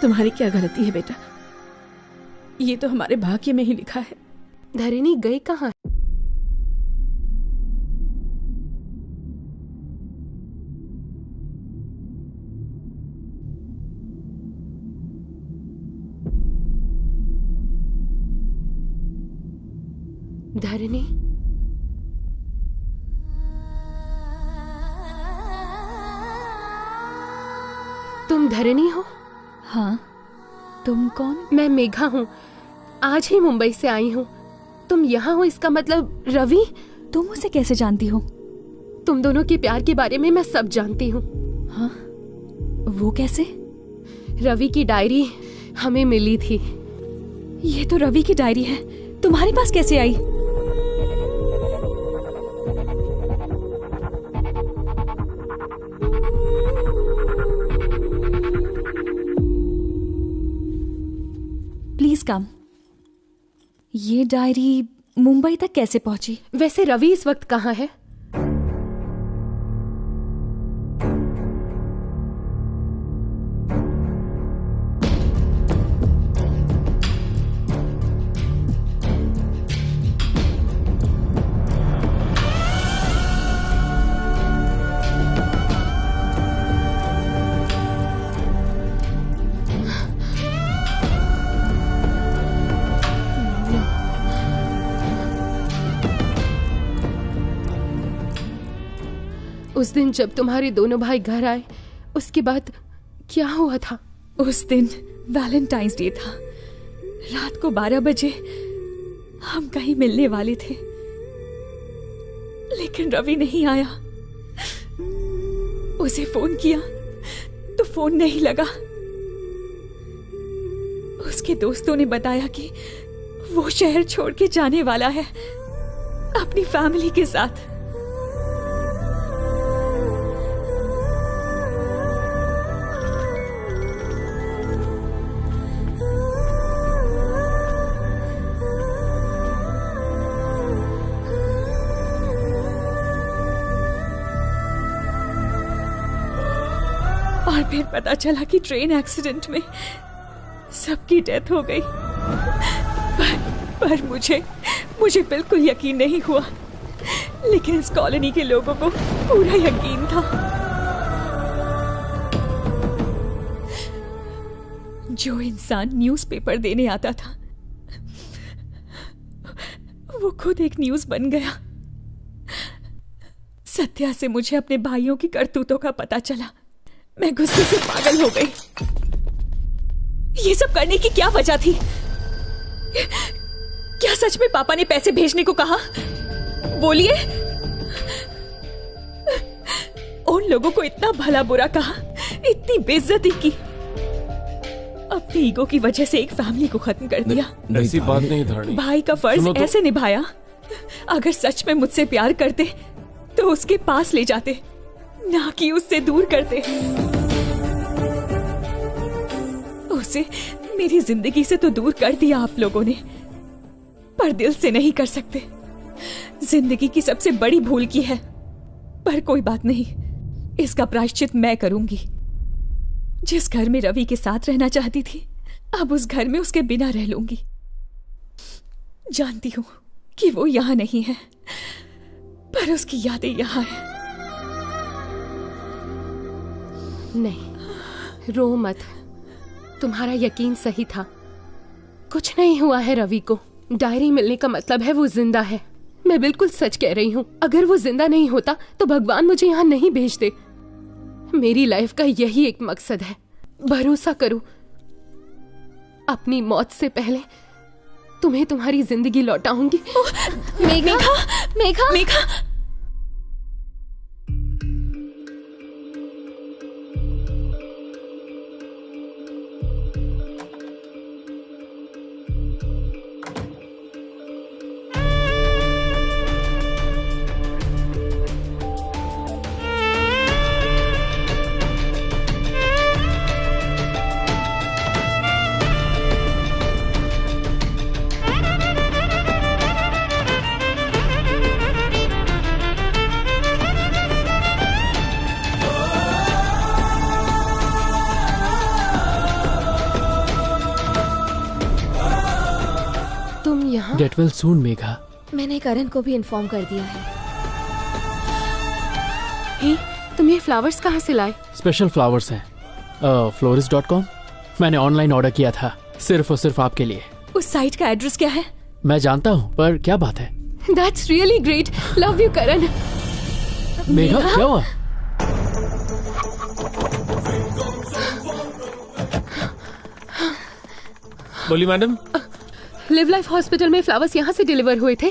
तुम्हारी क्या गलती है बेटा? ये तो हमारे भाग्य में ही लिखा है। धरणी गई कहाँ? धरणी, तुम धरणी हो? हाँ। तुम कौन? मैं मेघा हूँ, आज ही मुंबई से आई हूँ। तुम यहाँ हो इसका मतलब रवि? तुम उसे कैसे जानती हो? तुम दोनों के प्यार के बारे में मैं सब जानती हूँ। हाँ? वो कैसे? रवि की डायरी हमें मिली थी। ये तो रवि की डायरी है, तुम्हारे पास कैसे आई? Please come. ये डायरी मुंबई तक कैसे पहुंची? वैसे रवि इस वक्त कहाँ है? उस दिन जब तुम्हारे दोनों भाई घर आए, उसके बाद क्या हुआ था? उस दिन वैलेंटाइंस डे था। रात को 12 बजे हम कहीं मिलने वाले थे, लेकिन रवि नहीं आया। उसे फोन किया तो फोन नहीं लगा। उसके दोस्तों ने बताया कि वो शहर छोड़ के जाने वाला है अपनी फैमिली के साथ। और फिर पता चला कि ट्रेन एक्सीडेंट में सबकी डेथ हो गई। पर मुझे बिल्कुल यकीन नहीं हुआ, लेकिन इस कॉलोनी के लोगों को पूरा यकीन था। जो इंसान न्यूज़पेपर देने आता था, वो खुद एक न्यूज़ बन गया। सत्या से मुझे अपने भाइयों की करतूतों का पता चला। मैं गुस्से से पागल हो गई। ये सब करने की क्या वजह थी? क्या सच में पापा ने पैसे भेजने को कहा? बोलिए। उन लोगों को इतना भला बुरा कहा, इतनी बेइज्जती की, अपनी ईगो की वजह से एक फैमिली को खत्म कर दिया। ऐसी बात नहीं धरणी। भाई का फर्ज ऐसे निभाया। अगर सच में मुझसे प्यार करते तो उसके पास ले जाते, ना कि उससे दूर करते। उसे मेरी जिंदगी से तो दूर कर दिया आप लोगों ने, पर दिल से नहीं कर सकते। जिंदगी की सबसे बड़ी भूल की है, पर कोई बात नहीं, इसका प्रायश्चित मैं करूंगी। जिस घर में रवि के साथ रहना चाहती थी, अब उस घर में उसके बिना रह लूंगी। जानती हूं कि वो यहां नहीं है, पर उसकी यादें यहां हैं। नहीं, रो मत। तुम्हारा यकीन सही था। कुछ नहीं हुआ है रवि को। डायरी मिलने का मतलब है वो जिंदा है। मैं बिल्कुल सच कह रही हूँ। अगर वो जिंदा नहीं होता तो भगवान मुझे यहाँ नहीं भेजते। मेरी लाइफ का यही एक मकसद है। भरोसा करो, अपनी मौत से पहले तुम्हें तुम्हारी जिंदगी लौटाऊंगी। Megha, Megha, Megha. Get well soon Megha. मैंने करण को भी इन्फॉर्म कर दिया है। हे, तुम ये फ्लावर्स कहाँ से लाए? स्पेशल फ्लावर्स हैं, florist.com। मैंने ऑनलाइन ऑर्डर किया था, सिर्फ और सिर्फ आपके लिए। उस साइट का एड्रेस क्या है? मैं जानता हूँ, पर क्या बात है? That's really great. Love you, करण। मेघा, क्या हुआ? बोली मैडम। लिव लाइफ हॉस्पिटल में फ्लावर्स यहाँ से डिलीवर हुए थे।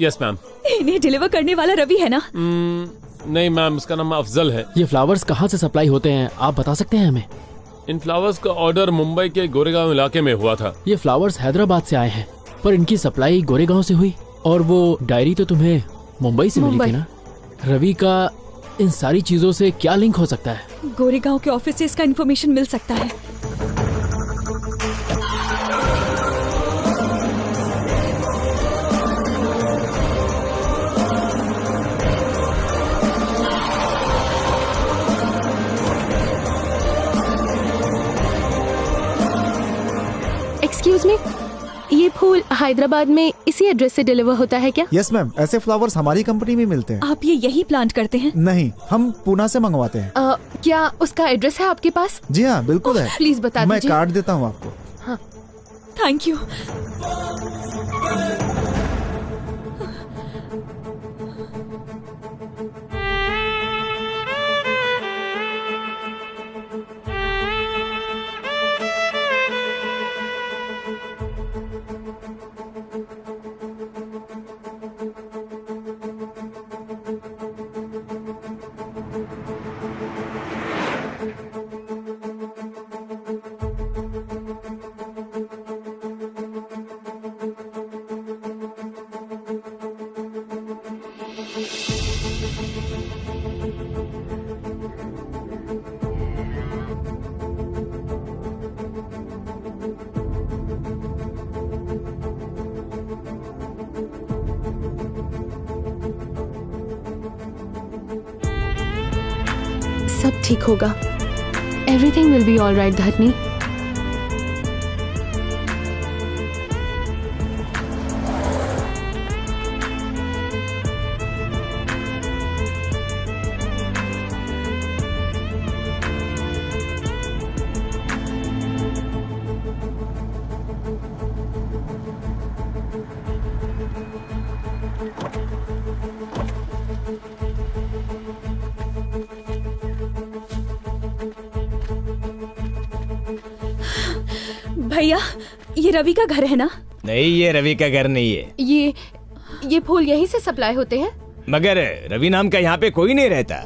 Yes ma'am. इन्हें डिलीवर करने वाला रवि है ना? नहीं मैम, उसका नाम अफजल है। ये फ्लावर्स कहाँ से सप्लाई होते हैं, आप बता सकते हैं हमें? इन फ्लावर्स का ऑर्डर मुंबई के गोरेगांव इलाके में हुआ था। ये फ्लावर्स हैदराबाद से आए हैं, पर इनकी सप्लाई गोरेगांव से हुई। और वो डायरी तो तुम्हें मुंबई से मिली थी ना? रवि का इन सारी चीजों से क्या लिंक हो सकता है? गोरेगांव के ऑफिस से इसका इन्फॉर्मेशन मिल सकता है। एक्सक्यूज मी, ये फूल हैदराबाद में इसी एड्रेस से डिलीवर होता है क्या? यस मैम, ऐसे फ्लावर्स हमारी कंपनी में मिलते हैं। आप ये यही प्लांट करते हैं? नहीं, हम पूना से मंगवाते हैं। क्या उसका एड्रेस है आपके पास? जी हाँ, बिल्कुल है। प्लीज बता दीजिए। मैं कार्ड देता हूँ आपको। हाँ। Thank you. सब ठीक होगा। Everything will be all right Dharani. भैया, ये रवि का घर है ना? नहीं, ये रवि का घर नहीं है। ये फूल यहीं से सप्लाई होते हैं? मगर रवि नाम का यहाँ पे कोई नहीं रहता।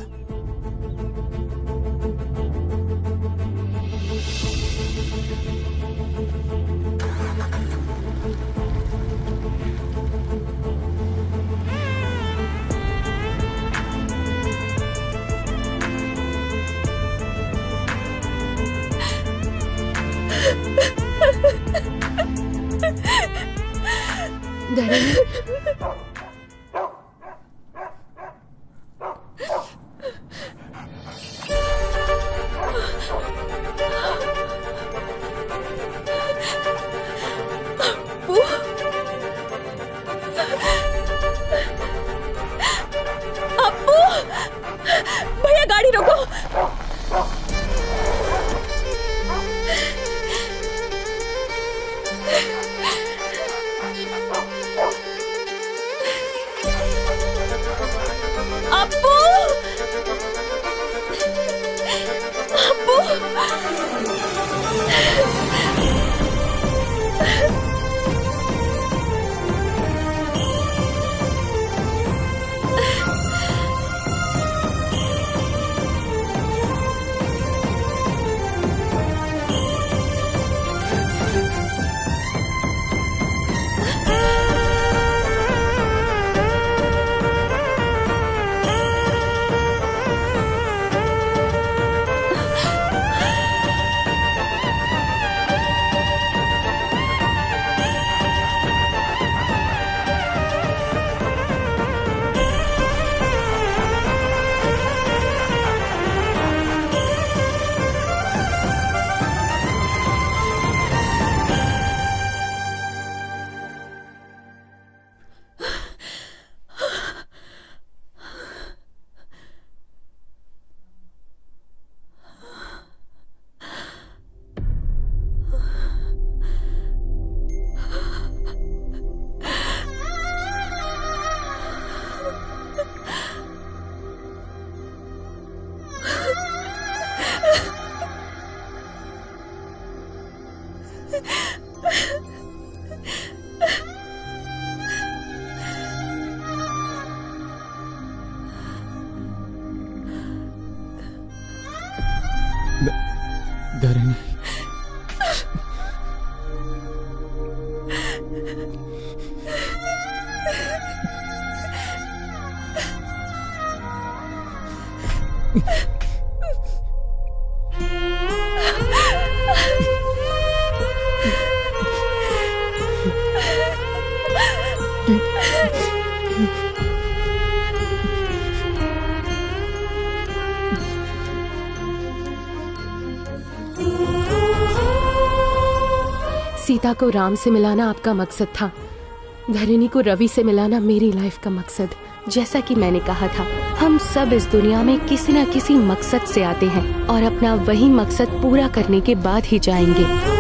भैया गाड़ी रोको। धरणी, सीता को राम से मिलाना आपका मकसद था, धरणी को रवि से मिलाना मेरी लाइफ का मकसद। जैसा कि मैंने कहा था, हम सब इस दुनिया में किसी न किसी मकसद से आते हैं और अपना वही मकसद पूरा करने के बाद ही जाएंगे।